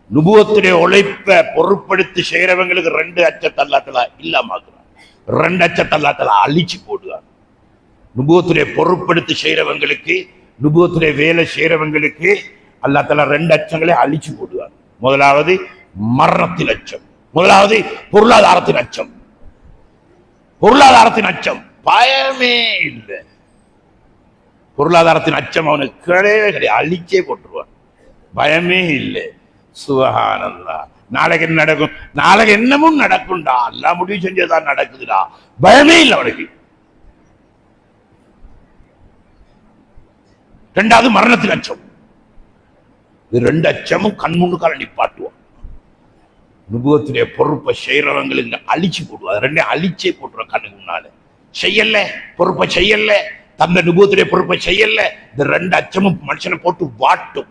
நுபுவத்துடைய உழைப்பை பொருட்படுத்தி செய்யறவங்களுக்கு 2 அச்சத்தல்லாத்தலா இல்லாமக்குறான், 2 அச்சத்தல்லாத்தலா அழிச்சு போடுவார். நுபுவத்துடைய பொருட்படுத்தி செய்யறவங்களுக்கு, நுபுவத்துடைய வேலை செய்யறவங்களுக்கு அல்லாஹ் தஆலா 2 அச்சங்களை அழிச்சு போடுவார். முதலாவது மரணத்தின் அச்சம், முதலாவது பொருளாதாரத்தின் அச்சம். பொருளாதாரத்தின் அச்சம் பயமே இல்லை. பொருளாதாரத்தின் அச்சம் அவனுக்கு கிடையவே கிடையாது, அழிச்சே போட்டுருவான், பயமே இல்லை. சுப்ஹானல்லாஹ். நாளைக்கு என்ன நடக்கும், நாளைக்கு என்னமும் நடக்கும்டா, அல்லாஹ் முடிவு செஞ்சதான் நடக்குதுடா, பயமே இல்லை அவனுக்கு. 2வது மரணத்தின் அச்சம். இது 2 அச்சமும் கண் முன்னுக்கால நிப்பாட்டுவான். நுபுவத்துடைய பொறுப்பை செய்யறவங்களுக்கு அழிச்சு போடுவாங்க. ரெண்டையும் அழிச்சே போட்டுருவோம் கண்ணுக்கு முன்னால. செய்யல பொறுப்பை செய்யல, தந்த நுபுவத்துடைய பொறுப்பை செய்யல, இந்த ரெண்டு அச்சமும் மனுஷனை போட்டு வாட்டும்,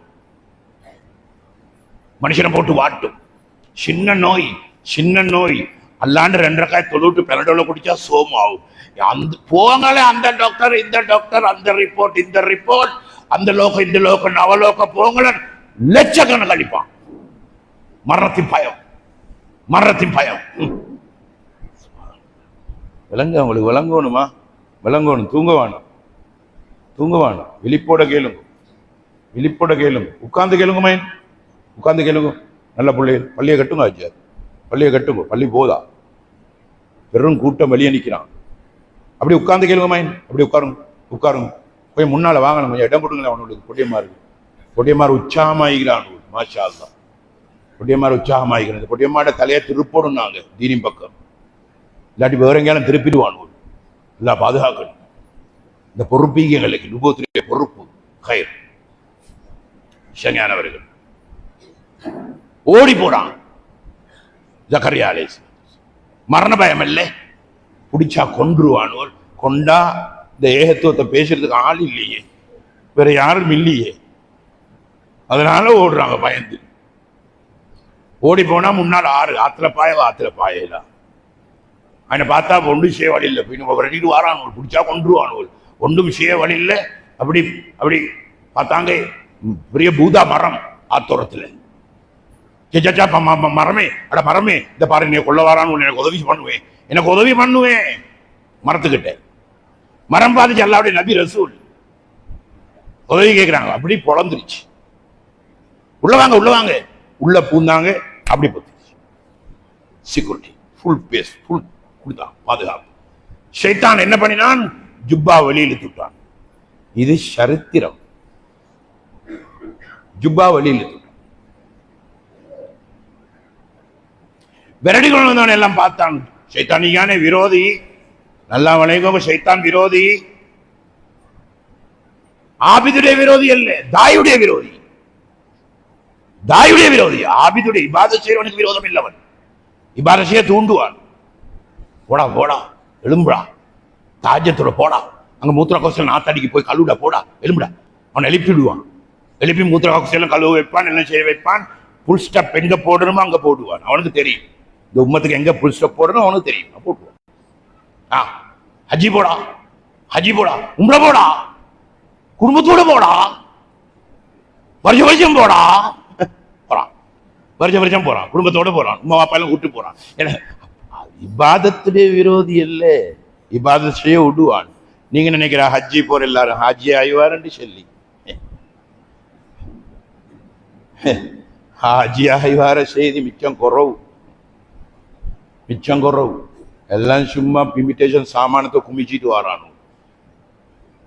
மனுஷனை போட்டு வாட்டும். சின்ன நோய் அல்லாண்டு 2 ரக்காய் தொழுவிட்டு பெனடோல குடிச்சா சோமாவும். அந்த போங்களே அந்த டாக்டர் இந்த டாக்டர், அந்த ரிப்போர்ட் இந்த ரிப்போர்ட், அந்த லோகம் இந்த லோகம் நவலோகம் போங்கள லட்சக்கணக்கு அளிப்பான். மரணத்தின் பயம் விளங்க. அவங்களுக்கு விளங்கணுமா? விளங்கணும். தூங்க வேணும். விழிப்போட கேளுங்க. உட்கார்ந்து கேளுங்க. நல்ல பிள்ளைகள் பள்ளியை கட்டுங்க. ஆச்சார் பள்ளியை கட்டுங்க. பள்ளி போதா, பெரும் கூட்டம் வெளியே நிற்கிறான். அப்படி உட்கார்ந்து கேளுங்க மைன். அப்படி உட்காருங்க. போய் முன்னால வாங்கணும், கொஞ்சம் இடம் கொடுங்களேன். அவனுக்கு பொடியமாறு உற்சாகமாகிறான். மாஷா அல்லாஹ், பொடியமாறு உற்சாகமாகிறான். இந்த பொடியமாட தலையை திருப்போடும் நாங்க தீனின் பக்கம், இல்லாட்டி வேற எங்கேயாலும் திருப்பிடுவான். இல்ல பாதுகாக்கணும். இந்த பொறுப்பீங்களுக்கு நுபுவத்துடைய பொறுப்பு கயிர் ஷங்கானவர்கள் ஓடி போறான். ஜக்கரியா அலைஹிஸ்ஸலாம் மரண பயம் இல்லை, பிடிச்சா கொன்றுவானோர். கொண்டா இந்த ஏகத்துவத்தை பேசுறதுக்கு ஆள் இல்லையே, வேற யாரும் இல்லையே, அதனால ஓடுறாங்க பயந்து. ஓடி போனா முன்னால் ஆத்துல பாயலா. அவனை பார்த்தா ஒன்றும் செய்ய வழி இல்லை, ரெடிட்டு வாரானோர், பிடிச்சா கொன்றுவானோர், ஒன்றும் செய்ய வழி இல்லை. அப்படி பார்த்தாங்க பெரிய பூதா மரம் ஆத்தோரத்துல. மரமே இந்த பாரு, நீ கொள்ள வாரான்னு எனக்கு உதவி பண்ணுவேன். மரத்துக்கிட்ட மரம் பாதிச்சு அல்லாவுடைய நபி ரசூல் உதவி கேட்கிறாங்க. அப்படி பொழந்துருச்சு. உள்ள வாங்க உள்ள பூந்தாங்க. அப்படி பத்துச்சு. செக்யூரிட்டி ஃபுல் பேஸ் ஃபுல் கொடுத்தான், பாதுகாப்பு. ஷைத்தான் என்ன பண்ணினான்? ஜுப்பா வெளியில் தூட்டான். இது சரித்திரம். ஜுப்பா வெளியில் தூட்டான். விரடி கொண்டு வந்தவன் எல்லாம் பார்த்தான். ஷைத்தானியான விரோதி, நல்லா வணங்க. ஷைத்தான் விரோதி, ஆபிதுடைய விரோதி அல்ல, தாயுடைய விரோதி. ஆபிதுடைய இபாதத் செய்யறவனுக்கு விரோதம் இல்லவன். இபாதத் செய்ய தூண்டுவான். போடா எழும்புடா, தாஜத்தோட போடா, அங்க மூத்திர கோசல் நாத்தாடிக்கு போய் கழுவுடா, போடா எழும்புடா. அவன் எழுப்பிடுவான். எழுப்பி மூத்திர கோசலம் கழுவ வைப்பான், எல்லாம் செய்ய வைப்பான். புல் ஸ்டாப் எங்க போடணுமோ அங்க போடுவான். அவனுக்கு தெரியும் இந்த உம்மத்துக்கு எங்க புல் ஸ்டாப் போடணும், அவனுக்கு தெரியும். போட்டுவான். ஹஜ்ஜி போடா, உம்ரா போடா, குடும்பத்தோட போடா, வருஷம் போடா, வருஷம் போறான், குடும்பத்தோட போறான், உமா பாப்பா எல்லாம் கூட்டு போறான். இபாதத்துடைய விரோதி அல்ல, இபாதத் செய்ய விடுவான். நீங்க நினைக்கிற ஹஜ்ஜி போற எல்லாரும் ஹாஜி ஆய்வாருன்னு சொல்லி ஹாஜி ஆய்வார செய்தி மிச்சம் குறவு. எல்லாம் சும்மா இமிட்டேஷன் சாமானத்தை குமிச்சிட்டு வரானு,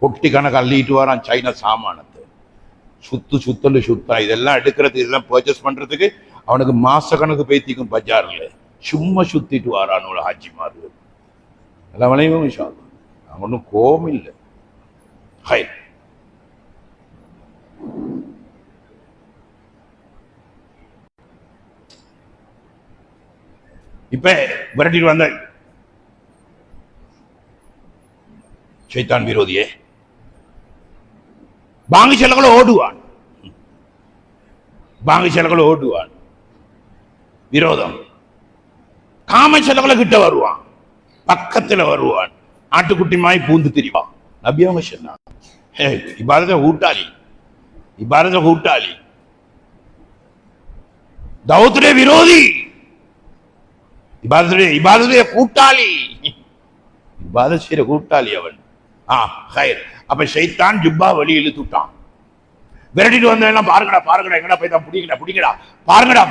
பொட்டி கணக்கு அள்ளிட்டு வரான் சைனா சாமானத்தை. சுத்தான். இதெல்லாம் எடுக்கிறதுக்கு, இதெல்லாம் பர்ச்சேஸ் பண்றதுக்கு அவனுக்கு மாச கணக்கு பேத்திக்கும் பஜார்ல. சும்மா சுத்திட்டு வரானு ஹாஜி மாறு. எல்லாம் விளையும் விஷயம். அவனும் கோபம் இல்லை. ஹை இப்ப விரட்டிட்டு வந்த ஷைத்தான் விரோதியே பாங்கு செலவுகளை ஓடுவான். விரோதம். காம செலவுகளை கிட்ட வருவான், பக்கத்துல வருவான், ஆட்டுக்குட்டி மாய் பூந்து திரிவான். நபி அவங்க சொன்னாங்க, இபாதத்தை கூட்டாளி, தௌத்துடைய விரோதி, இபாதத்துடைய கூட்டாளி, இபாதத் செய்யற கூட்டாளி அவன். அப்ப ஷைத்தான் ஜுப்பா வழி இழுத்துட்டான். விரட்டிட்டு வந்தா பாருங்கடா எங்கடா போய் தான் பிடிங்கடா பாருங்கடா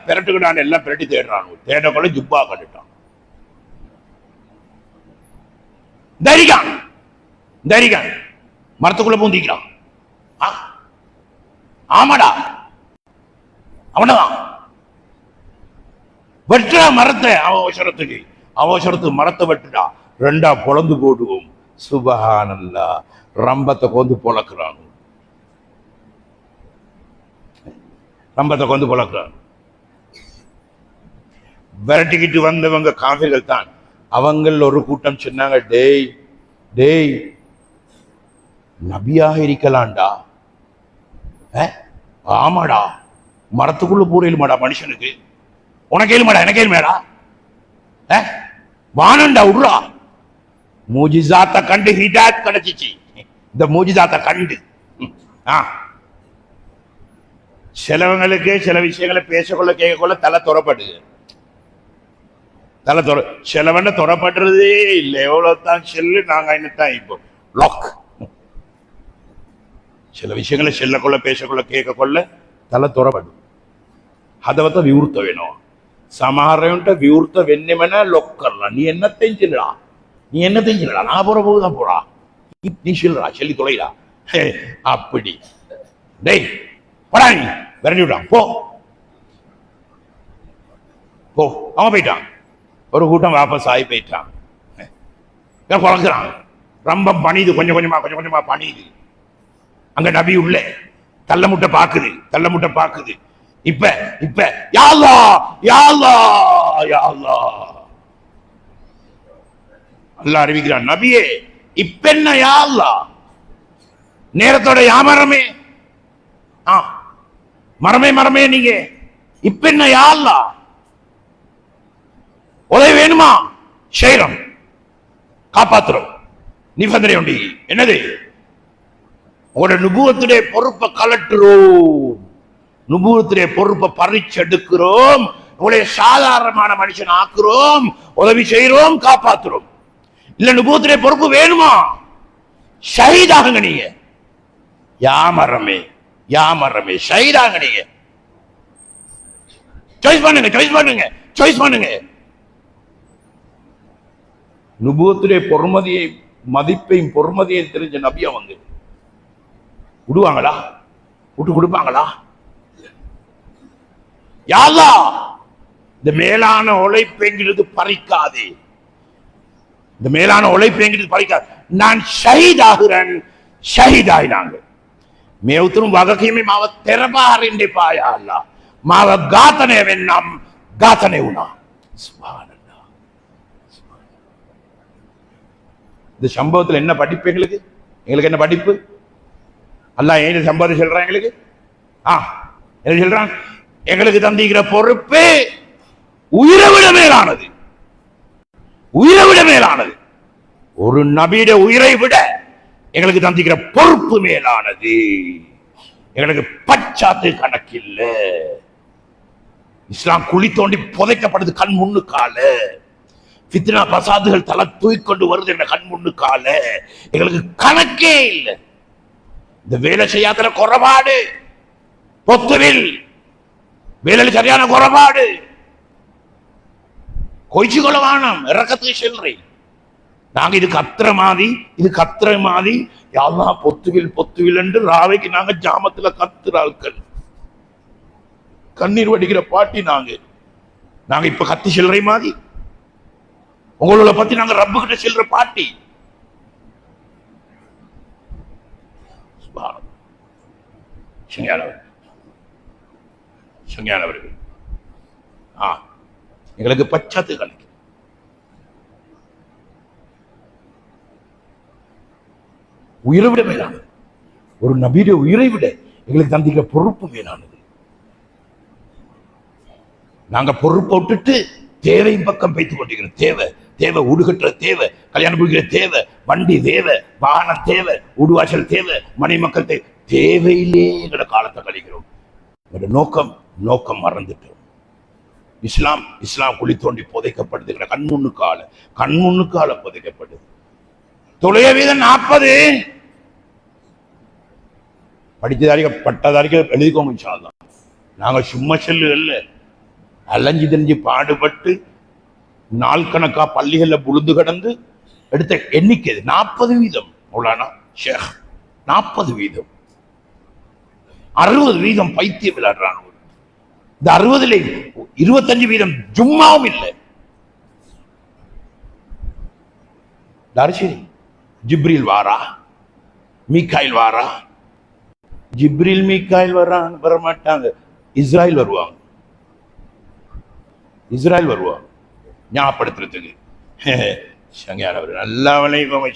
பெரட்டுக்கடான்னு எல்லாம் பெரட்டி தேடுறான். தேடக்குள்ள ஜுப்பா கண்டுட்டான். தைரிகான் மரத்துக்குள்ள பூந்திக்கிறான். ஆமாடா அவனதான் வெட்டுறா மரத்தை. அவசரத்துக்கு மரத்தை வெட்டுடா, 2 பொளந்து போடுவோம். சுபஹானல்லாஹ், ரம்பத்தை கொண்டு பொழக்கிறான். விரட்டிக்கிட்டு வந்தவங்க காஃபிர்கள் தான். அவங்கள் ஒரு கூட்டம் சொன்னாங்க, டேய் டேய் நபியாக இருக்கலாம்டா. ஆமாடா, மரத்துக்குள்ள பூரையிலுமாடா மனுஷனுக்கு, உனக்கு ஏழுமாடா எனக்கு ஏழுமேடா, வானண்டா விடுறா. மூஜிசாத்த கண்டு ஹிதாயத் கிடைச்சிச்சு. இந்த மூஜிசாத்த கண்டு சிலவங்களுக்கு சில விஷயங்களை பேசக்கொள்ள கேட்கக்கொள்ள தலை துறப்படுது. தலை சிலவன துறப்படுறதே இல்லை. எவ்வளவுதான் செல்லு, நாங்க என்னத்தான் இப்போ லாக். சில விஷயங்களை செல்லக்கொள்ள பேசக்கொள்ள கேட்கக்கொள்ள தலை துறப்படும். හදවත විවෘත වෙනවා. සමහරවිට විවෘත වෙන්නෙම නැ ලොක් කරලා. நீ என்னத்தையும் சொல்லடா, நீ என்னத்தையும் சொல்லடா, நான் போற போகுதான் போடா, நீ சொல்லடா, சொல்லி தொலைடா. அப்படி டேய் போடா, நீ விரட்டி விட்டான், போ போ. அவன் போயிட்டான். ஒரு கூட்டம் வாபஸ் ஆகி போயிட்டான். குழக்கிறான், ரொம்ப பணியுது, கொஞ்சம் கொஞ்சமா பணியுது. அங்க நபி உள்ள தள்ள முட்டை பாக்குது, தள்ள முட்டை பாக்குது. இப்ப இப்ப யா அல்லாஹ் யா அல்லாஹ் யா அல்லாஹ் அல்லாஹ் அறிவிக்கிறான், நபியே இப்ப என்ன யா அல்லாஹ், நேரத்தோட யா மரமே, மரமே மரமே நீங்க இப்ப என்ன யா அல்லாஹ், உதவி வேணுமா, செய்றோம், காப்பாத்துறோம், நிபந்தனை உண்டு. என்னது, உங்களோட நுபுவத்துடைய பொறுப்பை கலட்டுறோம், நுபுவத்துடைய பொறுப்பை பறிச்செடுக்கிறோம், உங்களுடைய சாதாரணமான மனுஷன் ஆக்குறோம், உதவி செய்யறோம், காப்பாத்துறோம். இல்ல நுபுவத்துடைய பொறுப்பு வேணுமா, ஷஹீதாகுங்க நீங்க, யாமரமே யாமரமே ஷஹீதாகுங்க நீங்க. சாய்ஸ் பண்ணுங்க, சாய்ஸ் பண்ணுங்க, சாய்ஸ் பண்ணுங்க. நுபுவத்துடைய பொறுமதியை மதிப்பையும் பொறுமதியையும் தெரிஞ்ச நபி அவங்க விடுவாங்களா, விட்டு கொடுப்பாங்களா? யா அல்லாஹ் இந்த மேலான உழைப்பெங்கிறது பறிக்காதே, இந்த மேலான உழைப்பெங்கிறது பறிக்காது. நான் ஷஹீதாகிறேன், ஷஹீதாயினாங்க. මේ උතුම් වගකීමේ මාව තෙරපාරින්න එපා යා අල්ලාහ්. මාව ඝාතනය වෙන්නම් ඝාතනය වුණා. சுப்ஹானல்லாஹ். இந்த சம்பவத்தில் என்ன படிப்பு எங்களுக்கு, எங்களுக்கு என்ன படிப்பு? அல்லாஹ் ஏன் சம்பவத்தை சொல்றான் எங்களுக்கு? என்ன சொல்றான்? எங்களுக்கு தந்திக்கிற பொறுப்பு உயிரை விட மேலானது, உயிரை விட மேலானது. ஒரு நபியுடைய உயிரை விட எங்களுக்கு தந்திக்கிற பொறுப்பு மேலானது. எங்களுக்கு பச்சாத்து கணக்கில்ல. இஸ்லாம் குழி தோண்டி புதைக்கப்படுது கண் முன்னுக்கால. ஃபித்னா பசாதுகள் தலை தூக்கிக்கொண்டு வருது என்ற கண் முன்னுக்கால. எங்களுக்கு கணக்கே இல்லை. இந்த வேலை செய்யாத குறைபாடு, பொத்துவில் வேலையில் சரியான குறைபாடு, கொய்ச்சி கொள்ளவானம் இறக்கத்துக்கு செல்றேன். நாங்க இது கத்திர மாதிரி, இது கத்திர மாதிரி, யாரெல்லாம் பொத்துவில் பொத்துவில் என்று ராவைக்கு நாங்க ஜாமத்துல கத்துற ஆட்கள், கண்ணீர் வடிக்கிற பாட்டி நாங்க இப்ப கத்தி செல்ற மாதிரி, உங்களோட பத்தி நாங்க ரப்பு கிட்ட செல்ற பாட்டி. சங்கையானவர்கள் எங்களுக்கு பச்சாத்து கணக்கு. உயிரை விட மேலானது, ஒரு நபியுடைய உயிரை விட எங்களுக்கு தந்திக்கிற பொறுப்பு மேலானது. நாங்க பொறுப்பை விட்டுட்டு தேவையின் பக்கம் வைத்துக் கொண்டிருக்கிறோம். தேவை தேவை, ஊடு கட்டுற தேவை, கல்யாணம் முடிக்கிற தேவை, வண்டி தேவை, வாகனம் தேவை, ஊடுவாசல் தேவை, மனை மக்கள் தேவை, தேவையிலே எங்களோட காலத்தை கழிக்கிறோம். நோக்கம் மறந்துட்டோம். இஸ்லாம் குழி தோண்டி புதைக்கப்படுது, கண்முன்னுக்கால புதைக்கப்படுது. தொழில வீதம் 40 படிச்சதாரிக்க பட்டதாரிக்க எழுதிக்கோங்க இன்ஷா அல்லாஹ். நாங்க சும்மா செல்லுகள்ல அலைஞ்சு தெரிஞ்சு பாடுபட்டு நாள் கணக்கா பள்ளிகள்ல புழுந்து கடந்து எடுத்த எண்ணிக்கை 40%. மௌலானா ஷேக் 40%, 60% பைத்தியம் விளையாடுறாங்க. இந்த 60ல 25% ஜும்மாவும் இல்லை. தரிசனி ஜிப்ரீல் வாரா, மீகாயில் வாரா. ஜிப்ரீல் மீகாயில் வர மாட்டாங்க, இஸ்ராயில் வருவாங்க. இஸ்ராயல் வருவான் ஞாபகப்படுத்துறதுக்கு. சங்கையார் அவர் நல்லா வலைக்கும்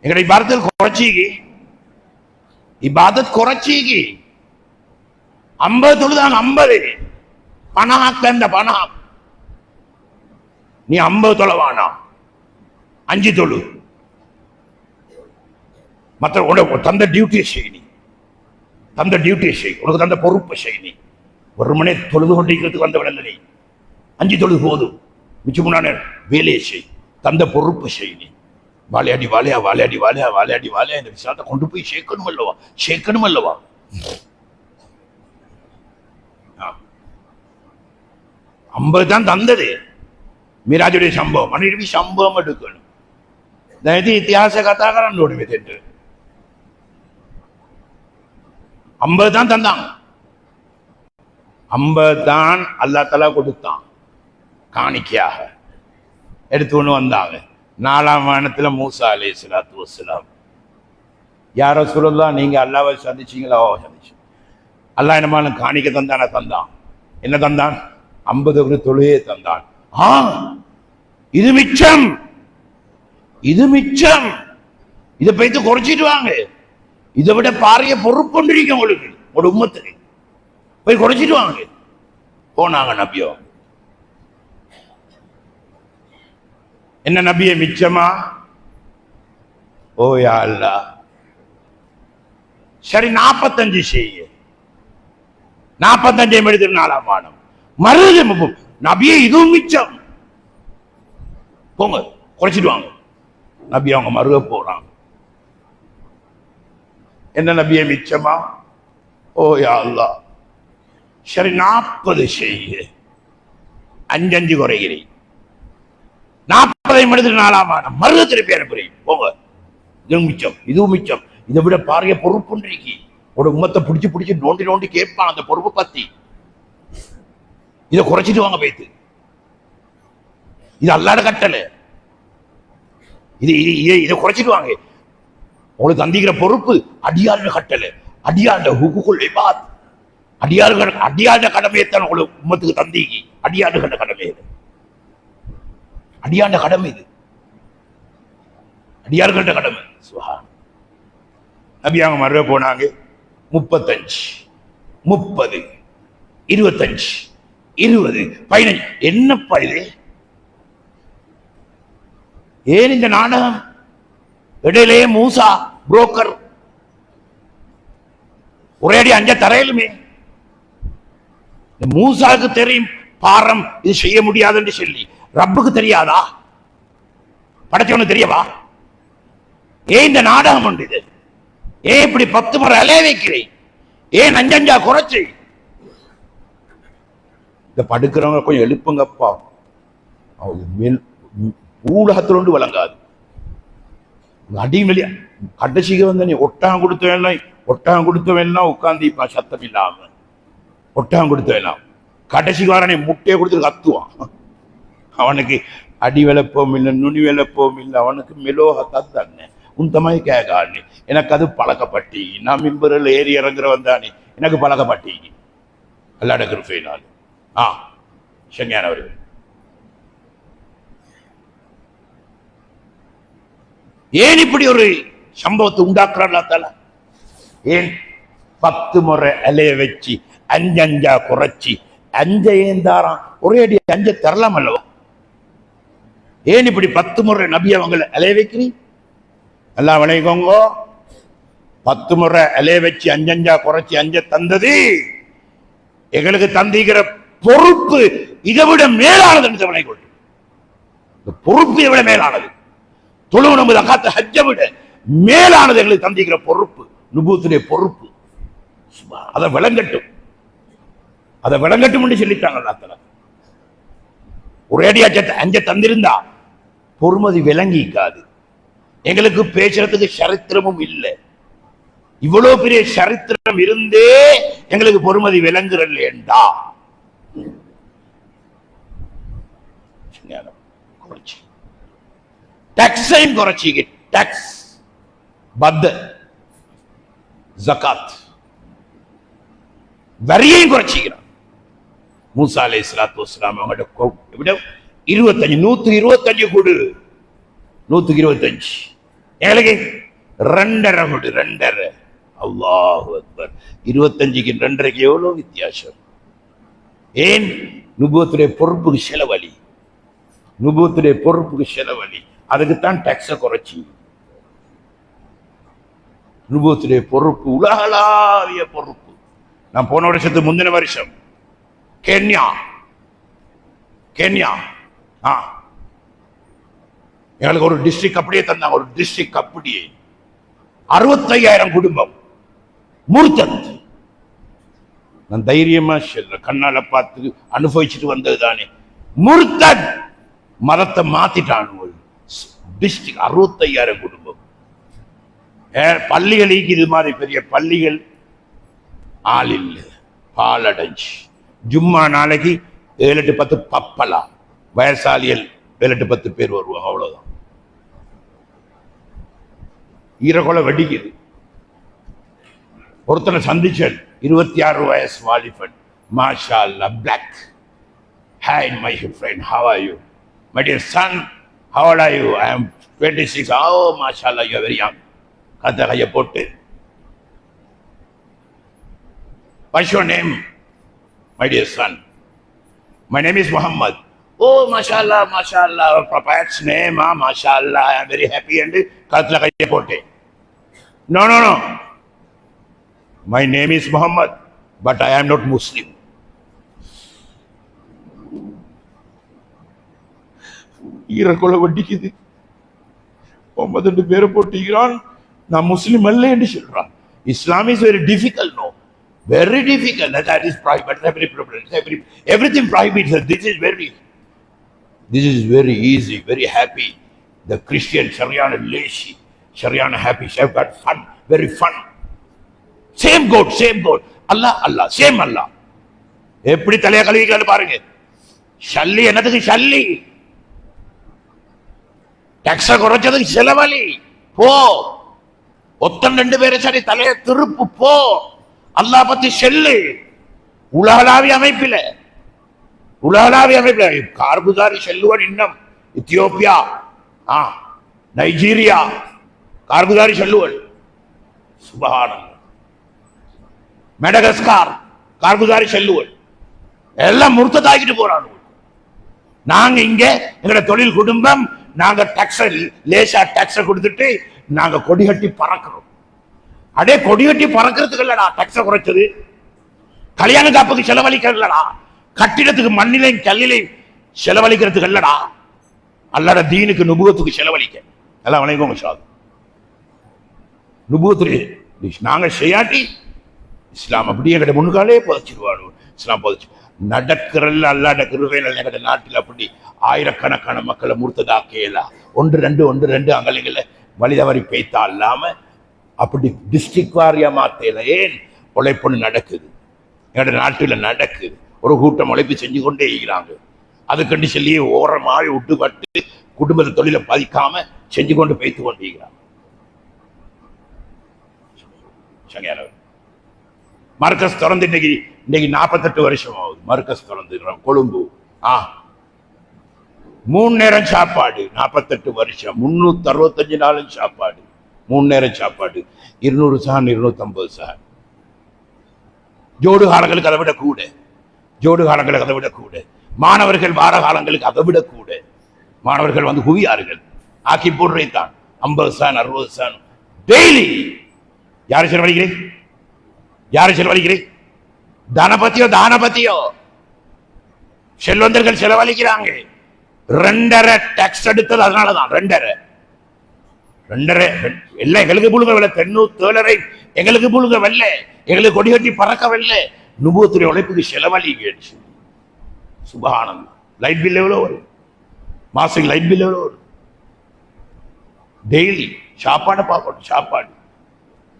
எங்களை இபாதத்தில் குறைச்சிக்கு இபாதத் குறைச்சிக்கு 50 தொழுதான் 50 பணாக் தந்த பணாக் நீ 50 தொலைவானா 5 தொழு மற்ற உனக்கு தந்த டியூட்டியை செய் நீ தந்த டியூட்டியை செய் உனக்கு தந்த பொறுப்பை செய் நீ ஒரு மணி தொழுது கொண்டிருக்கிறதுக்கு வந்தவன் நீ 5 தொழுது போதும் மிச்சமுன்னான வேலையை செய் தந்த பொறுப்பை செய் நீ வாழையாடி வாழையா வாழையாடி வாழையா வாழையாடி வாழையா இந்த விஷயத்தை கொண்டு போய் சேர்க்கணும் அல்லவா 50 தான் தந்தது மீராஜுடைய சம்பவம் மனிதவி சம்பவம் எடுக்கணும் இது இத்தியாச கதாகாரனோட விதட்டு 50 தான் தந்தாங்க 50 தான் அல்லா தலா கொடுத்தான் காணிக்கையாக எடுத்து கொண்டு வந்தாங்க 4ஆம் வானத்துல மூசா அலைஹிஸ்ஸலாத்து வஸ்ஸலாம் யா ரசூலுல்லாஹ் நீங்க அல்லாஹ்வை சந்திச்சீங்களா சந்திச்சு அல்லாஹ் என்னமாலும் காணிக்க தந்தான் என்ன தந்தான் 50 தொழுகையை தந்தான் இது மிச்சம் இதை போய்த்து குறைச்சிட்டு வாங்க இதை விட பாரிய பொறுப்புண்டிருக்க உங்களுக்கு உங்களோட உம்மத்துக்கு போய் குறைச்சிட்டு வாங்க போனாங்க நபியோ என்ன நபியை மிச்சமா ஓ யா அல்லாஹ் சரி 45 செய்ய 45 எடுத்து 4ஆம் வானம் மறுது நபியை இதுவும் மிச்சம் போங்க குறைச்சிட்டு வாங்க நபி அவங்க மறுக போறாங்க என்ன நபியை மிச்சமா ஓ யா அல்லாஹ் சரி 40 செய்ய 5 குறைகிறேன் 40 எடுத்து 4ஆம் வானம் மறுக திருப்பி அனுப்புறேன் போங்க இதுவும் மிச்சம் இதை விட பாரிய பொறுப்புன்றிருக்கு ஒரு உம்மத்தை பிடிச்சு நோண்டி கேட்பான் அந்த பொறுப்பு பத்தி இதை குறைச்சிட்டு வாங்க போய்த்து இது அல்லாட கட்டளை இதை குறைச்சிட்டு வாங்க உங்களுக்கு தந்திக்கிற பொறுப்பு அடியாருடைய கட்டளை அடியாருடைய ஹுக்குல் இபாத் அடியாருடைய கடமையைத்தான் உங்களுக்கு உம்மத்துக்கு தந்திக்கு அடியாருடைய கடமை இது அடியாருடைய கடமை இது அடியார்கள்ட்ட கடமை சுஹான் நபி அவங்க மறுபடியும் போனாங்க 35 30 25 20 15 என்னப்பா இது ஏன் இந்த நாடகம் இடையிலேயே மூசா புரோக்கர் ஒரேடி 5 தரையிலுமே மூசாவுக்கு தெரியும் பாரம் இது செய்ய முடியாதுன்னு சொல்லி ரப்புக்கு தெரியாதா படைச்சவனுக்கு தெரியவா ஏன் இந்த நாடகம் உண்டு இது ஏன் இப்படி 10 முறை அலைய வைக்கிறேன் ஏன் 5 குறைச்சு இந்த படுக்கிறவங்க கொஞ்சம் எழுப்புங்கப்பா ஊடகத்திலொண்டு வழங்காது அடிமொழி கடைசிக்கு வந்து நீ ஒட்டகம் கொடுத்தவெல்லாம் உட்கார்ந்து சத்தம் இல்லாம ஒட்டகம் கொடுத்தவெல்லாம் கடைசிக்கு வர நீ முட்டையை கொடுத்து கத்துவான் அவனுக்கு அடி விளப்பவும் இல்லை நுனி விளப்பவும் இல்லை அவனுக்கு மெலோகத்தான் தானே உந்தமாய் கேட்கான்னு எனக்கு அது பழக்கப்பட்டி நான் மிம்பரில் ஏறி இறங்குறவன் தானே எனக்கு பழக்கப்பட்டி அல்லாட கிருபையினால் சங்கையானவர்கள் ஏன் இப்படி ஒரு சம்பவத்தை உண்டாக்குறான் ஏன் 10 முறை அலைய வச்சு 5 குறைச்சி 5 ஏந்தாராம் ஒரே அடி 5 தரலாம் அல்லவா ஏன் இப்படி 10 முறை நபி அவங்களை அலைய வைக்கிறீங்க எல்லாம் விளைக்கோங்க 10 முறை அலைய வச்சு 5 குறைச்சி 5 தந்தது எங்களுக்கு தந்திக்கிற பொறுப்பு இதை விட மேலானது என்று விளைக்கொண்டு இந்த பொறுப்பு இதை விட மேலானது தொழுவனு அகாத்த ஹஜ்ஜை விட மேலானது எங்களுக்கு தந்திக்கிற பொறுப்பு நுபுவத்துடைய பொறுப்பு அதை விளங்கட்டும் என்று சொல்லிட்டாங்க அல்லா ஒரேடியா 5 தந்திருந்தா பொறுமதி விளங்கிக்காது எங்களுக்கு பேசுறதுக்கு சரித்திரமும் இல்லை இவ்வளவு பெரிய சரித்திரம் இருந்தே எங்களுக்கு பொறுமதி விளங்குறல்லேண்டா டாக்ஸையும் குறைச்சிங்க டாக்ஸ் பத்த ஜகாத் வரியையும் குறைச்சிக்கிறான் மூசா அலைஹிஸ்ஸலாத்து வஸ்ஸலாம் அவங்கள்ட்ட விட 25 125 கொடு, 125 எங்களுக்கு 2.5 கொடு, 2.5. அல்லாஹு அக்பர். 25க்கு 2.5க்கு எவ்வளவு வித்தியாசம். ஏன்? நுபுவத்துடைய பொறுப்புக்கு செலவழி, நுபுவத்துடைய பொறுப்புக்கு செலவழி. அதுக்குத்தான் டாக்ஸை குறைச்சி. நுபுவத்துடைய பொறுப்பு உலகளாவிய பொறுப்பு. நான் போன வருஷத்துக்கு முந்தின வருஷம் கென்யா எங்களுக்கு ஒரு டிஸ்ட்ரிக்ட் அப்படியே தந்தாங்க. ஒரு டிஸ்ட்ரிக்ட் அப்படியே 65,000 குடும்பம் முர்தத். நான் தைரியமா சொல்ற, கண்ணால பார்த்து அனுபவிச்சுட்டு வந்தது தானே. முர்தத் மதத்தை மாத்திட்டான். டிஸ்ட்ரிக்ட் 65,000 குடும்பம். பள்ளிகளுக்கு இது மாதிரி பெரிய பள்ளிகள் ஆள் இல்லை, பாலடைஞ்சு. ஜும்மா நாளைக்கு 7-10 பப்பலா, வயசாலியல் 7-10 பேர் வருவாங்க, அவ்வளவுதான். ஈரகொலை வெடிக்குது. ஒருத்தனை சந்திச்சல் 26 வயசு வாலிபன், மாஷா அல்லாஹ், black. Hi my friend, how are you? My dear son, how old are you? I am 26. Oh, masha Allah, you are very young. கத்த கையை போட்டு, what's your name, my dear son? My name is Muhammad. Oh, mashallah, mashallah, Prophet's name, mashallah, I am very happy. And கத்த கையை போட்டு, no, no, no. My name is Muhammad, but I am not Muslim. ஈரக்கொலை வட்டிக்குது. 9 பேரை போட்டுக்கிறான். நான் முஸ்லிம் அல்ல என்று சொல்றான். Islam is very difficult, no, very difficult. That is private, everything private. This is very easy, very happy. The Christian Sharyana lazy, Sharyana happy. Have got fun, very fun. Same God, Allah, Allah, same Allah. எப்படி தலைய கழுவிக்கலான்னு பாருங்க. ஷல்லி என்னதுக்கு ஷல்லி? டாக்ஸ குறைச்சதுக்கு செலவழி. போ, ஒத்தன் 2 பேரை சரி தலைய திருப்பு, போ. அல்லாஹ் பத்தி செல்லு. உலகளாவிய அமைப்பில கார்குசாரி செல்லுவன். இன்னும் இத்தியோப்பியா, நைஜீரியா கார்குசாரி செல்லுவன். சுபஹானல்லாஹ். மெடகஸ்கார் கார்குசாரி செல்லுவன். எல்லாம் முர்த்ததாகிட்டு போறாங்க. நாங்க இங்க எங்களோட தொழில் குடும்பம், நாங்க டாக்ஸ் லேசா டாக்ஸ் கொடுத்துட்டு நாங்க கொடி கட்டி பறக்கிறோம். அடே, கொடி கட்டி பறக்கிறதுக்கு இல்லடா டாக்ஸ குறைச்சது. கல்யாண காப்புக்கு செலவழிக்கிறதுலடா, கட்டிடத்துக்கு மண்ணிலையும் கல்லிலையும் செலவழிக்கிறதுக்கு இல்லடா, அல்லாஹ் தீனுக்கு நுபுவத்துக்கு செலவழிக்க. எல்லாம் வணக்கம் ஷாது. நுபுவத்துக்கு நாங்க செய்யாட்டி இஸ்லாம் அப்படியே எங்கட முன்காலே புதைச்சிடுவானு. இஸ்லாம் புதைச்சு நடக்கிறல்ல அல்லாஹ்வுடைய கிருபையினால எங்கட நாட்டில் அப்படி ஆயிரக்கணக்கான மக்களை முர்த்ததாக்கேலா. 1-2 அங்கலைகளை வழிதவறி பேய்த்தா இல்லாம அப்படி டிஸ்ட்ரிக்ட் வாரியா மாத்தேல. ஏன்? உழைப்புன்னு நடக்குது, எங்கட நாட்டில் நடக்குது. ஒரு கூட்டம் உழைப்பு செஞ்சு கொண்டே இருக்கிறாங்க. அதுக்கண்டு சொல்லி ஓரமாய் விட்டுப்பட்டு குடும்பத்தை தொழிலை பாதிக்காம செஞ்சு கொண்டு பேய்த்து கொண்டு இருக்கிறாங்க. மர்கஸ் திறந்து இன்னைக்கு 48 வருஷம் ஆகுது. மர்கஸ் திறந்து கொழும்பு. 3 நேரம் சாப்பாடு. 48 வருஷம், 365 நாளும் சாப்பாடு. 3 நேரம் சாப்பாடு. 200 சஹான், 250 சஹான். ஜோடு காலங்களுக்கு அதை விட கூட, ஜோடு காலங்களுக்கு அதை விட கூட. மாணவர்கள் வார காலங்களுக்கு அதை விட கூட. மாணவர்கள் வந்து குவியார்கள். ஆக்கி போடுறே தான் 50 சஹான், 60 சஹான் டெய்லி. யாரு செலவழிக்கிறேன்? யாரு செலவழிக்கிறேன்? தானபத்தியோ செல்வந்தர்கள் செலவழிக்கிறாங்க. 2.5 டாக்ஸ் எடுத்தது அதனாலதான். 2.5 எல்லாம் எங்களுக்கு புழுங்க வெள்ள. 97 எங்களுக்கு புழுங்க வெள்ள. எங்களுக்கு கொடி கட்டி பறக்க வெள்ள. நுபுவத்துடைய உழைப்புக்கு செலவழி. சுபஹானல்லாஹ். லைட் பில் எவ்வளவு வரும்? மாசத்துக்கு லைட் பில் எவ்வளவு வரும்? டெய்லி சாப்பாடு பார்க்கணும். சாப்பாடு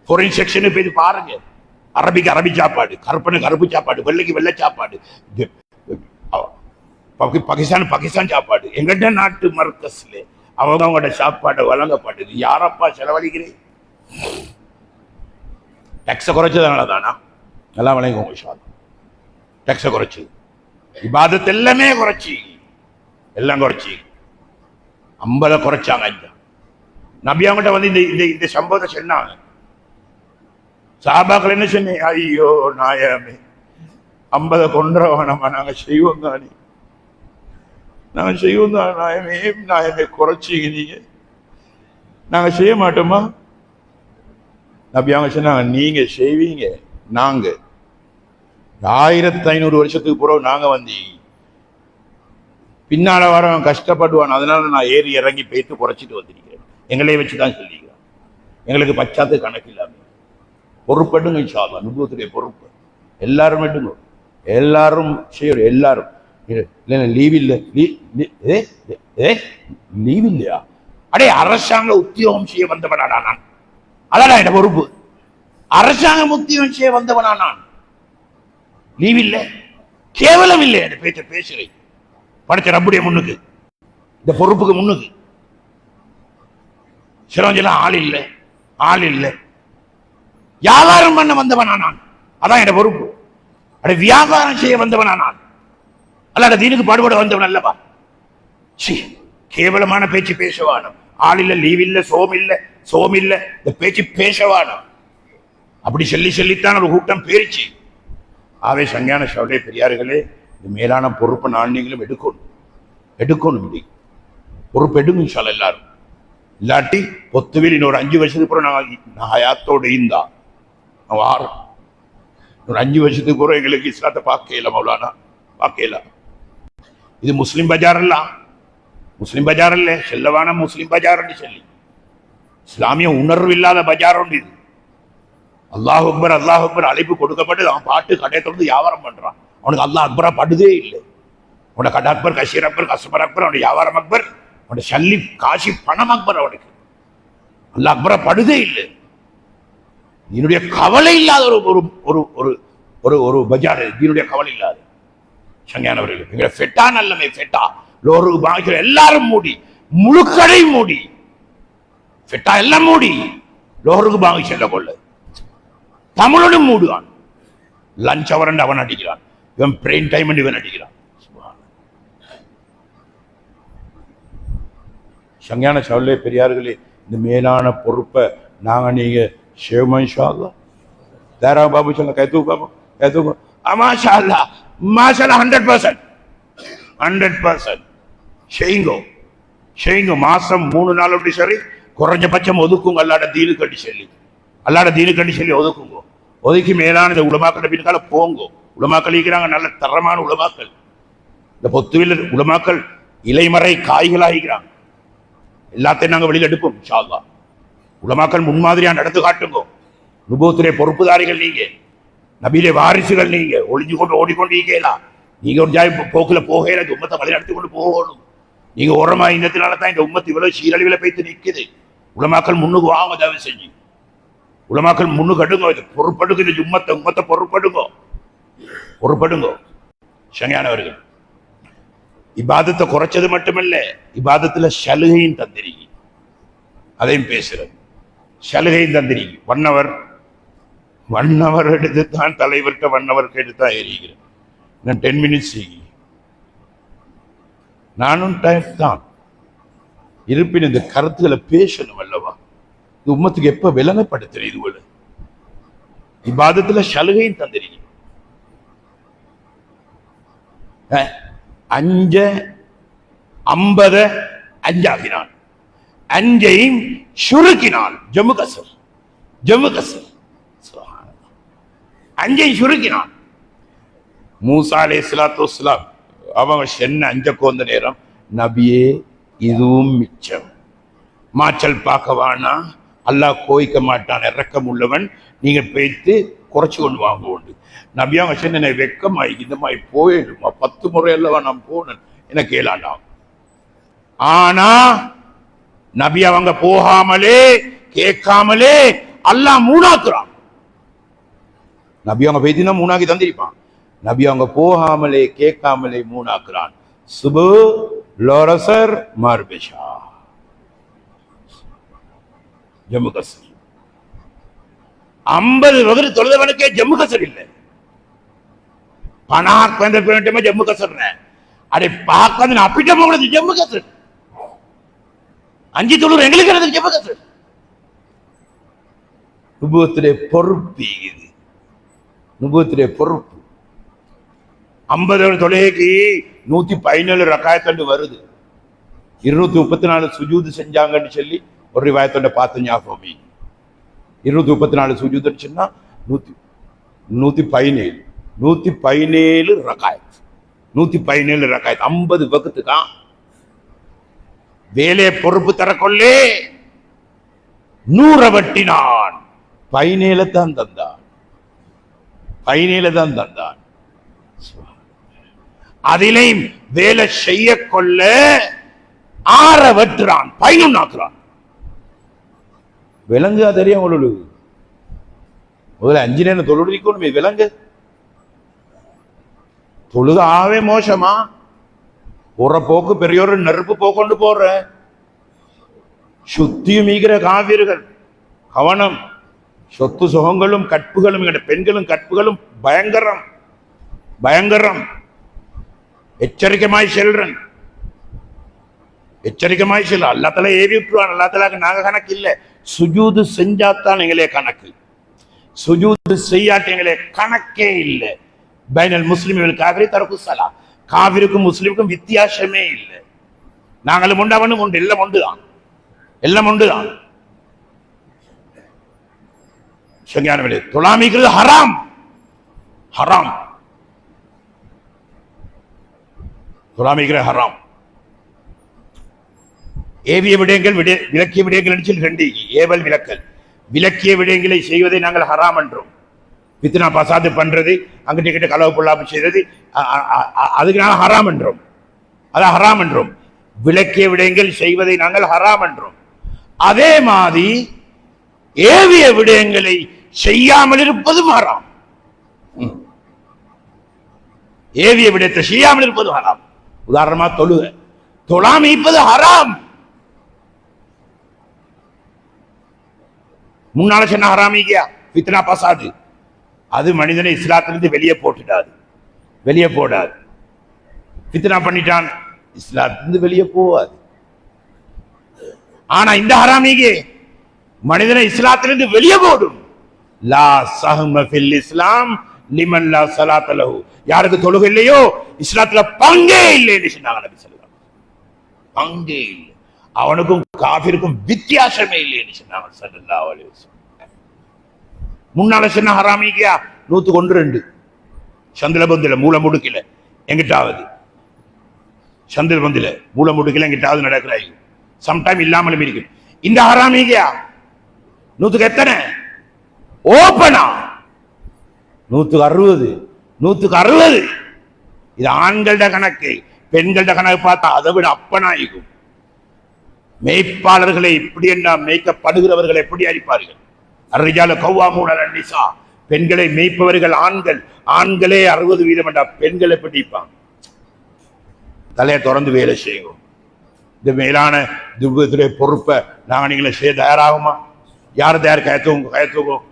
ஃபாரின் செக்ஷன் போய் பாருங்க. அரபிக்கு அரபி சாப்பாடு, கருப்பனுக்கு கருப்பு சாப்பாடு, வெள்ளைக்கு வெள்ளை சாப்பாடு, பாகிஸ்தான் சாப்பாடு. எங்கிட்ட நாட்டு மர்கஸ்ல அவங்களோட சாப்பாடு வழங்கப்படுது. யாரப்பா செலவழிக்கிறேன்? டாக்ஸ குறைச்சதுனால தானா? எல்லாம் வழங்குவோம். டாக்ஸ குறைச்சது. இபாதத் எல்லாமே குறைச்சி, எல்லாம் குறைச்சி 50 குறைச்சாங்க. நபி அவங்ககிட்ட வந்து இந்த இந்த சம்பவத்தை சொன்னாங்க. சஹாபாக்கள் என்ன சொன்னீங்க? ஐயோ நாயமே, 50 கொன்றவனமா நாங்க செய்வோம் தானே, நாங்க செய்வோம் தான் நாயமே, நாயமே குறைச்சிங்க நீங்க, நாங்க செய்ய மாட்டோமா? நபி அவங்க சொன்னாங்க, நீங்க செய்வீங்க, நாங்க 1500 வருஷத்துக்கு பிறகு நாங்க வந்து பின்னால வரவன் கஷ்டப்படுவான், அதனால நான் ஏறி இறங்கி போயிட்டு குறைச்சிட்டு வந்திருக்கிறேன். எங்களை வச்சுதான் சொல்லிக்கிறேன். எங்களுக்கு பச்சாத்து கணக்கு இல்லாம பொறுப்படுங்க இன்ஷா அல்லாஹ். நுபுவத்துடைய பொறுப்பு எல்லாரும் எடுங்க, எல்லாரும் செய்யணும். எல்லாரும் இல்ல லீவ் இல்ல, லீவ் இல்லையா? அடே அரசாங்க உத்தியோகம் செய்ய வந்தவனாடா நான், அதான் என் பொறுப்பு. அரசாங்கம் உத்தியோகம் செய்ய வந்தவனா நான், லீவ் இல்ல, கேவலம் இல்லை என் பேச்ச பேசுறேன். படைச்ச ரப்புடைய முன்னுக்கு, இந்த பொறுப்புக்கு முன்னுக்கு சிரஞ்செல்லாம் ஆள் இல்லை, ஆள் இல்லை. வியாபாரம் பண்ண வந்தவனா நான், அதான் என் பொறுப்பு. அட வியாபாரம் செய்ய வந்தவனா நான், அல்லாட தீனுக்கு பாடுபட வந்தவன் அல்லவா? கேவலமான பேச்சு பேசவானும். ஆள் இல்ல, லீவ் இல்ல, சோம் இல்ல, சோம் இல்ல, இந்த பேச்சு பேசவானும். அப்படி சொல்லி சொல்லித்தான் ஒரு கூட்டம் பேரிச்சு. ஆவே சங்ஞான சவுடைய பெரியார்களே, இந்த மேலான பொறுப்பை நான் நீங்களும் எடுக்கணும், எடுக்கணும். இப்படி பொறுப்பு எடுங்க இன்ஷா அல்லாஹ் எல்லாரும். இல்லாட்டி பொத்துவில் இன்னொரு 5 வருஷத்துக்கு பிறகு நான் ஹயாத்தோடு இருந்தா வாரம், ஒரு 5 வருஷத்துக்கு பிறகு எங்களுக்கு இஸ்லாத்தை பார்க்கல, மௌலானா பார்க்கல. இது முஸ்லிம் பஜார் அல்ல, முஸ்லிம் பஜார் அல்ல, செல்லவான முஸ்லிம் பஜார் சொல்லி இஸ்லாமிய உணர்வு இல்லாத பஜார் உண்டு இது. அல்லாஹ் அக்பர், அல்லாஹ் அக்பர் அழைப்பு கொடுக்கப்பட்டு அவன் பாட்டு கடையை தொடர்ந்து வியாபாரம் பண்றான். அவனுக்கு அல்லாஹ் அக்பரா படுதே இல்லை. அவனோட கடை அக்பர், கஷீர் அக்பர், கஸ்டமர் அக்பர், அவனுடைய வியாபாரம் அக்பர், அவனுடைய சல்லி காசி பணம் அக்பர். அவனுக்கு அல்லாஹ் அக்பரா படுதே இல்லை. என்னுடைய கவலை இல்லாத ஒரு ஒரு ஒரு ஒரு ஒரு பஜார், என்னுடைய கவலை இல்லாத சங்கையானவர்கள். எங்களை ஃபெட்டா நல்லமே, ஃபெட்டா லோருக்கு பாக்கிற எல்லாரும் மூடி, முழுக்கடை மூடி, ஃபெட்டா எல்லாம் மூடி, லோருக்கு பாங்கி செல்ல கொள்ள தமிழனும் மூடுவான். லஞ்ச் அவர் அவன் அடிக்கிறான், இவன் பிரெயின் டைம் இவன் அடிக்கிறான். சங்ஞான சவுலே பெரியார்களே, இந்த மேலான பொறுப்பை நாங்க நீங்க ஷேவ் இன்ஷா அல்லாஹ். தாரா பாபு சொல்ல கைது பாபு, கைது மாஷா அல்லாஹ், மாஷா அல்லாஹ் 100% 100% செய்யுங்க, செய்யுங்க. மாசம் 3 நாள் அப்படி சரி, குறைஞ்சபட்சம் ஒதுக்குங்க. அல்லாட தீனு கட்டி சொல்லி, அல்லாட தீனு கட்டி சொல்லி ஒதுக்குங்க. ஒதுக்கி மேலான இந்த உலமாக்கள் பின்னால போங்க. உலமாக்கள் இருக்கிறாங்க, நல்ல தரமான உலமாக்கள். இந்த பொத்துவில் உலமாக்கள் இலைமறை காய்களாகிறாங்க. எல்லாத்தையும் நாங்கள் வெளியில் எடுப்போம் இன்ஷா அல்லாஹ். உலமாக்கள் முன்மாதிரியா நடந்து காட்டுங்க. நுபுவத்துடைய பொறுப்புதாரிகள் நீங்க, நபியிலே வாரிசுகள் நீங்க. ஒளிஞ்சு கொண்டு ஓடிக்கொண்டு இருக்கலாம். நீங்க ஒரு ஜாய் போக்குல போகல, இந்த உம்மத்தை வழி நடத்தி கொண்டு போகணும். நீங்க ஓரமா இன்னத்தினால தான் இந்த உம்மத்து இவ்வளவு சீரழிவுல போய்த்து நிற்குது. உலமாக்கள் முன்னுக்கு வாங்க, தயவு செஞ்சு உலமாக்கள் முன்னுக்கு அடுங்க. இது பொறுப்படுங்க, இந்த உம்மத்தை உம்மத்தை பொறுப்படுங்க, பொறுப்படுங்க. சங்கையானவர்கள், இபாதத்தை குறைச்சது மட்டுமல்ல, இபாதத்துல சலுகையும் தந்திரிக்கி, அதையும் பேசுறது. சலுகையும் தந்திரிக்கி. 1 hour எடுத்து தான் தலைவர்கிட்ட 1 hour எடுத்தான் ஏறிக்கிறேன். நான் 10 minutes நானும் டைம் தான் இருப்பின் இந்த கருத்துக்களை பேசணும் அல்லவா? இது உம்மத்துக்கு எப்ப விளங்கப்படுத்துற? இது போல இபாதத்துல சலுகையும் தந்திரிக்கி. 5 50 5ஆகினான், 5ஐயும் சுருக்கினான். ஜம்மு கசர், ஜம்மு கசர் 5ஐயும் சுருக்கினான். மூசா அலைஹிஸ்ஸலாத்து வஸ்ஸலாம் அவங்க சென்ன 5 கோந்த நேரம், நபியே இதுவும் மிச்சம், மாச்சல் பார்க்க வானா, அல்லாஹ் கோய்க்க மாட்டான், இறக்கம் உள்ளவன், நீங்க போய்த்து குறைச்சு கொண்டு வாங்க உண்டு. நபி அவங்க சென்ன வெக்கமாய் இந்த மாதிரி போயிடுமா, 10 முறை அல்லவா நான் போனேன், எனக்கு கேளாண்டாம். ஆனா நபி அவங்க போகாமலே கேட்காமலே அல்லாஹ் மூணாக்குறான். நபி அவங்க பேசினா 3ஆக்கி தந்திருப்பான். நபி அவங்க போகாமலே கேட்காமலே 3ஆக்குறான். சுபு லோரசர் மார்பேஷா, ஜம்மு கசர். 50 வகை தொழுதவனுக்கே ஜம்மு கசர் இல்லை. 50 වෙනටම ජම්මු කසර් නෑ. අර 5ක් වදින අපිට මොකද ජම්මු කසර්? அஞ்சு தொழுற எங்களுக்கு எனக்கு ஜெப கசர். நுபுவத்திலே பொறுப்பு இது. நுபுவத்திலே பொறுப்பு. 50 தொழுகைக்கு 117 ரக்காயத் வருது. 234 சுஜூது செஞ்சாங்கன்னு சொல்லி ஒரு ரிவாயத்தோட பார்த்து ஞாபகம். 234 சுஜூது சொன்னா 117 ரக்காயத். 117 ரக்காயத் 50 வக்துக்கா. வேலை பொறுப்பு தரக்கொள்ளே 100 வட்டினான். 17 தான் தந்தான். 17 தான் தந்தான். அதிலே வேலை செய்ய கொள்ள 6 வெட்டுறான், 11 ஆக்குறான். விலங்கு தெரியும் உங்களுக்கு. முதல்ல 5 நேரம் தொழுடிக்கணும். விலங்கு தொழுக ஆவே மோசமா? போற போக்கு பெரியோர் நெருப்பு போக்கொண்டு போற சுத்தியுமிகிற காவிர்கள். கவனம். சொத்து சுகங்களும் கற்புகளும் பெண்களும் கற்புகளும் பயங்கரம் பயங்கரம். எச்சரிக்கைமாய் செல்றன். எச்சரிக்கைமாய் செல்ல. அல்லா தலா ஏவி விட்டுருவான். அல்லா தலாக்கு நாங்க கணக்கு இல்லை. சுஜூது செஞ்சாத்தான் எங்களே கணக்கு. சுஜூது செய்யாட்டு எங்களே கணக்கே இல்லை. பைனல் முஸ்லிம்கள் காவிரி தரப்பு சலா. காவிருக்கும் முஸ்லிமுக்கும் வித்தியாசமே இல்லை. நாங்களும் உண்டு, அவனும் உண்டு. எல்லாம் ஒன்றுதான். எல்லாம் ஒன்றுதான். தொழாமிக்கிறது ஹராம். ஹராம். தொழாமிக்கிற ஹராம். ஏவிய விடயங்கள் விலக்கிய விடயங்கள் 2 ஏவல் விலக்கல். விலக்கிய விடயங்களை செய்வதை நாங்கள் ஹராம் என்றோம். பித்னா பசாது பண்றது, அங்கிட்ட கிட்ட களவு பொல்லாப்பு செய்யறது, அதுக்கு நாங்கள் ஹராம் என்றோம். அதான் ஹராம் என்றோம். விலக்கிய விடயங்கள் செய்வதை நாங்கள் ஹராம் என்றோம். அதே மாதிரி ஏவிய விடயங்களை செய்யாமல் இருப்பதும் ஹராம். ஏவிய விடயத்தை செய்யாமல் இருப்பது ஹராம். உதாரணமா தொழுக. தொழாம இருப்பது ஹராம். முன்னால சொன்ன ஹராமியா பித்னா பசாது. அது மனிதனை இஸ்லாத்திலிருந்து வெளியே போட்டுடாது. வெளியே போடாது. பித்னா பண்ணிட்டான், இஸ்லாத்திலிருந்து வெளியே போவாது. ஆனா இந்த ஹராமிகே மனிதனை இஸ்லாத்திலிருந்து வெளியே போடும். லா சஹ்ம ஃபில் இஸ்லாம் லிமன் லா ஸலாத லஹு. யாருக்கு தொழுகை இல்லையோ இஸ்லாத்துல பங்கே இல்லைன்னு சொன்னாங்க நபி ஸல்லல்லாஹு அலைஹி வஸல்லம். பங்கே இல்லை. அவனுக்கும் காஃபிருக்கும் வித்தியாசமே இல்லைன்னு சொன்னாங்க ஸல்லல்லாஹு அலைஹி வஸல்லம். முன்னால சொன்ன ஹராமிக்கியா 102 சந்திரபந்தில மூல முடுக்கில எங்கிட்டாவது. சந்திரபந்தில மூல முடுக்கில எங்கிட்டாவது நடக்கிறாய். சம்டைம் இல்லாமலும் இருக்கு. இந்த ஹராமிக்கியா 100க்கு எத்தனை? ஓப்பனா 160. 160. இது ஆண்களோட கணக்கு. பெண்களோட கணக்கு பார்த்தா அதை விட அப்பனாயிக்கும். மேய்ப்பாளர்களை எப்படி என்ன மேய்க்கப்படுகிறவர்கள் எப்படி அடிப்பார்கள்? அர்ரிஜாலு கவ்வாமூன அலன் நிசா. பெண்களை மேய்ப்பவர்கள் ஆண்கள். ஆண்களே 60% என்ற பெண்களை பிடிப்பாங்க. தலையை திறந்து வேலை செய்யும். இந்த மேலான துபத்துடைய பொறுப்பை நாங்கள் நீங்களை செய்ய தயாராகுமா? யார் தயார்? கயத்தூக்கணும்.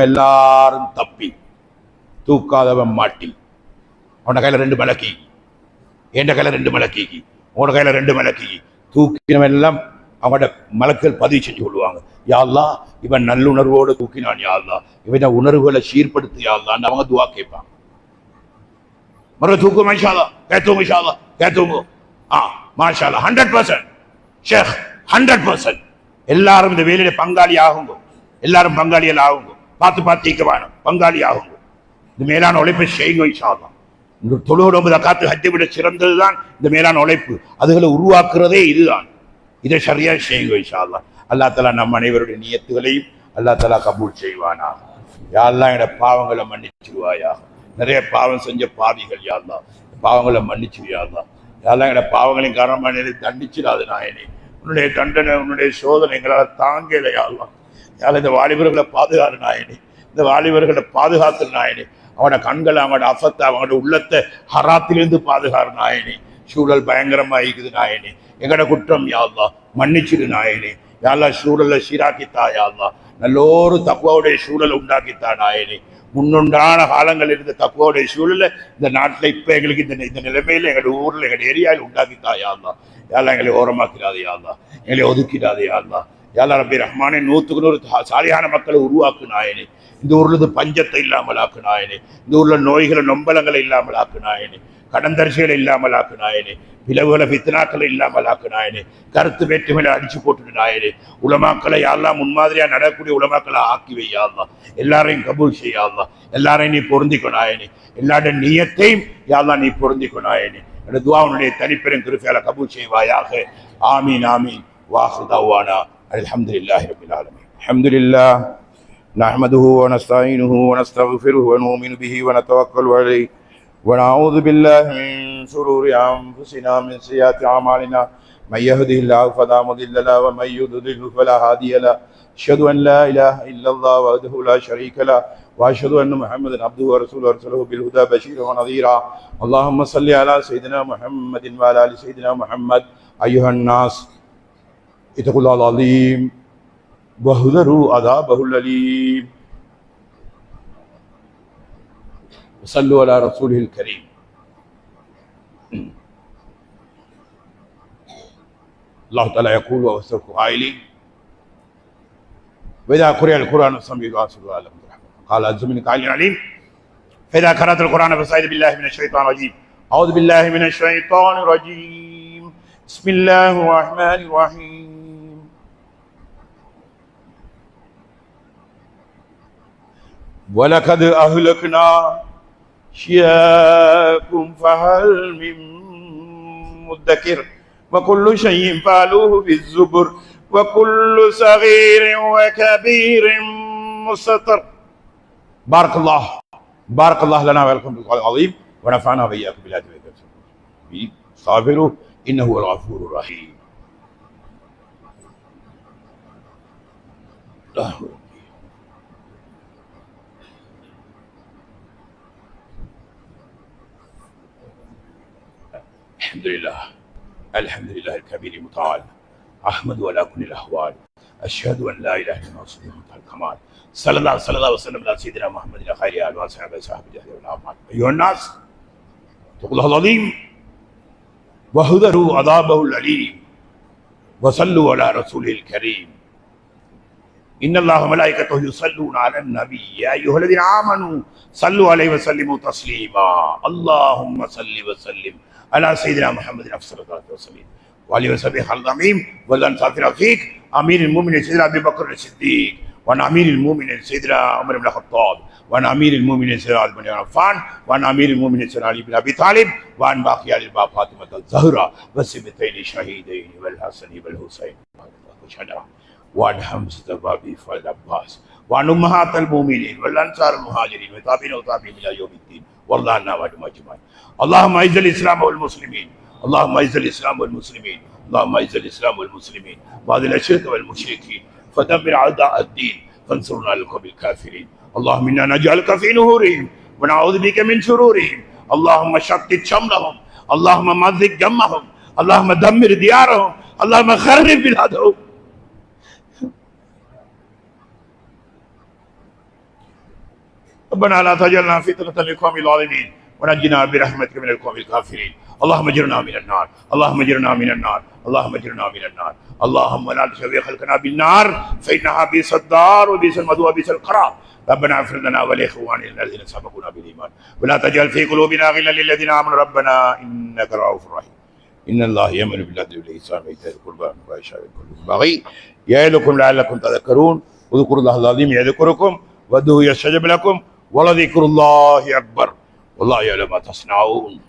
எல்லாரும் தப்பி தூக்காதவன் மாட்டி. அவன கையில 2 மலக்கி, என் கையில 2 மலக்கி, உன கையில 2 மலக்கி. தூக்கினவன் எல்லாம் அவங்களோட மலக்கள் பதிவு செஞ்சு கொள்வாங்க. யா அல்லாஹ், இவன் நல்லுணர்வோடு தூக்கினான். யா அல்லாஹ், இவன் உணர்வுகளை சீர்படுத்து. யா அல்லாஹ் அவங்க துவா கேட்பாங்க. மறு தூக்கும் மாஷா அல்லாஹ், கேத்தூங்க இன்ஷா அல்லாஹ், கேத்தூங்க. மாஷா அல்லாஹ் 100% ஷேக் 100%. எல்லாரும் இந்த வேலையில பங்காளி ஆகுங்க. எல்லாரும் பங்காளிகள் ஆகுங்க. பார்த்து ஈக்க வேணும். பங்காளி ஆகுங்க. இந்த மேலான உழைப்பை செய்யுங்க இன்ஷா அல்லாஹ். இந்த 99 காத்து ஹஜ்ஜை விட சிறந்ததுதான் இந்த மேலான உழைப்பு. அதுகளை உருவாக்குறதே இதுதான். இதை சரியா செய்யுங்க இன்ஷா அல்லாஹ். அல்லாஹ் தஆலா நம் அனைவருடைய நியத்துகளையும் அல்லாஹ் தஆலா கபூல் செய்வானாக. யா அல்லாஹ், என்னோட பாவங்களை மன்னிச்சிருவாயா. நிறைய பாவம் செஞ்ச பாவிகள். யா அல்லாஹ், பாவங்களை மன்னிச்சிரு. யா அல்லாஹ், யா அல்லாஹ், என்னோட பாவங்களின் காரணமாக என்னை தண்டிச்சிடாது நாயனே. உன்னுடைய தண்டனை, உன்னுடைய சோதனை எங்களால் தாங்கல. யா அல்லாஹ், யா அல்லாஹ், இந்த வாலிபர்களை பாதுகாரு நாயனே. இந்த வாலிபர்களை பாதுகாத்து நாயனே. அவனோட கண்களை, அவனோட அஃபத்தை, அவனோட உள்ளத்தை ஹராத்திலிருந்து பாதுகாரு நாயனே. சூழல் பயங்கரமா இருக்குது நாயனே. எங்கட குற்றம் யா அல்லாஹ் மன்னிச்சிடு நாயனே. யா அல்லாஹ், சூழலை சீராக்கித்தா. யா அல்லாஹ், நல்லோரு தக்வாவுடைய சூழலை உண்டாக்கித்தா நாயனே. முன்னுண்டான காலங்கள் இருந்த தக்குவோடைய சூழல இந்த நாட்டில் இப்ப எங்களுக்கு இந்த நிலைமையில எங்களுடைய ஊர்ல எங்களுடைய ஏரியாவில் உண்டாக்கித்தாயா தான். யாரெல்லாம் எங்களை ஓரமாக்கிறாதே யாரெல்லாம், எங்களை ஒதுக்கிடாதே யாரெல்லாம். யாரெல்லாம் ரப்பி ரஹ்மானே 100க்கு 100 சாலியான மக்களை உருவாக்குனாயனே. இந்த ஊர்ல இருந்து பஞ்சத்தை இல்லாமல் ஆக்குனாயனே. இந்த ஊர்ல நோய்களை நொம்பலங்களை இல்லாமல் ஆக்குனாயனே. கடந்தரிசிகளை இல்லாமல் ஆக்குனாயனே. பிளவுகளை பித்தனாக்களை இல்லாமல் ஆக்குனாயனே. கருத்து வேற்றுமையில அடிச்சு போட்டு நாயனே. உலமாக்களை யாரெல்லாம் முன்மாதிரியா நடக்கக்கூடிய உலமாக்களை ஆக்கி வையாதான். எல்லாரையும் கபூல் செய்யாதான். எல்லாரையும் நீ பொருந்திக்கொண்டாயனே. எல்லாருடைய நியத்தையும் யாரெல்லாம் நீ பொருந்திக்கொண்டாயனே. அந்த துஆவுடைய தனிப்பெரும் கிருபையால கபூல் செய்வாயாக. ஆமீன் ஆமீன். வாஹிரு தஅவானா அல்ஹம்துலில்லாஹி ரப்பில் ஆலமீன். அல்ஹம்துலில்லாஹ் நஹ்மதுஹு வ நஸ்தஈனுஹு வ நஸ்தக்ஃபிருஹு வ நுமினு பிஹி வ நதவக்கலு அலைஹி ونعوذ بالله من شرور أنفسنا من سيئات أعمالنا من يهده الله فلا مضل له ومن يضلل فلا هادي له أشهد أن لا إله إلا الله وحده لا شريك له وأشهد أن محمدا عبده ورسوله أرسله بالهدى بشيرا ونذيرا اللهم صل على سيدنا محمد وعلى آل سيدنا محمد أيها الناس اتقوا الله العظيم واحذروا عذابه الأليم صلوا على رسوله الكريم. الله تعالى يقول ووسط قائلين وإذا قرئ القرآن فاستمعوا وأنصتوا لعلكم ترحمون. قال عز من قائل عليم فإذا قرأت القرآن فاستعذ بالله من الشيطان الرجيم. أعوذ بالله من الشيطان الرجيم. بسم الله الرحمن الرحيم. ولقد أهلكنا شياكم فهل من مدكر وكل شيء فعلوه في الزبر وكل صغير وكبير مستتر. بارك الله لنا ولكم بالقرآن العظيم ونفعنا وإياكم بالآيات والذكر. استغفروه إنه هو الغفور الرحيم. الحمد لله الكبير المتعال أحمد على كل الأحوال أشهد أن لا إله إلا الله سبحانه وتعالى الكمال صلى الله وسلم على سيدنا محمد خير آله وصحبه والأعمال. أيها الناس اتقوا الله العظيم واحذروا عذابه الأليم وصلوا على رسوله الكريم. إن الله وملائكته يصلون على النبي يا أيها الذين آمنوا صلوا عليه وسلموا تسليما. اللهم صل وسلم على سيدنا محمد أفضل الصلاة والسلام وعلى وصحبه الأمين والأنصار فيك أمير المؤمنين سيدنا أبي بكر الصديق وعن أمير المؤمنين سيدنا عمر بن الخطاب وعن أمير المؤمنين سيدنا علي بن عفان وعن أمير المؤمنين سيدنا علي بن أبي طالب وعن باقي آل الباب فاطمة الزهراء والسبتين الشهيدين والحسن والحسين وعن حمزة وأبي والعباس وعن أمهات المؤمنين والأنصار المهاجرين وتابعين وتابعين إلى يوم الدين والله عنا وعنهم أجمعين. اللهم أعز الإسلام والمسلمين. اللهم أعز الإسلام والمسلمين. اللهم أعز الإسلام والمسلمين وأذل الشرك والمشركين فدمر أعداء الدين فانصرنا على القوم الكافرين. اللهم إنا نجعلك في نهورهم ونعوذ بك من شرورهم. اللهم شتت شملهم. اللهم مزق جمعهم. اللهم دمر ديارهم. اللهم خرب بلادهم. ربنا لا تجعلنا فتنة للقوم الظالمين ونجنا برحمتك من القوم الكافرين. اللهم اجرنا من النار. اللهم اجرنا من النار. اللهم اجرنا من النار. اللهم لا تشوي خلقنا بالنار فإنها بئس الدار وبئس المثوى وبئس القرار. ربنا اغفر لنا ولإخواننا الذين سبقونا بالإيمان ولا تجعل في قلوبنا غلا للذين آمنوا ربنا إنك رؤوف رحيم. إن الله يأمر بالعدل والإحسان وإيتاء ذي القربى واليتامى والمسكين والبغي يعظكم لعلكم تذكرون. اذكروا الله العظيم يذكركم وادعوه يستجب لكم ولذكر الله أكبر والله يعلم ما تصنعون.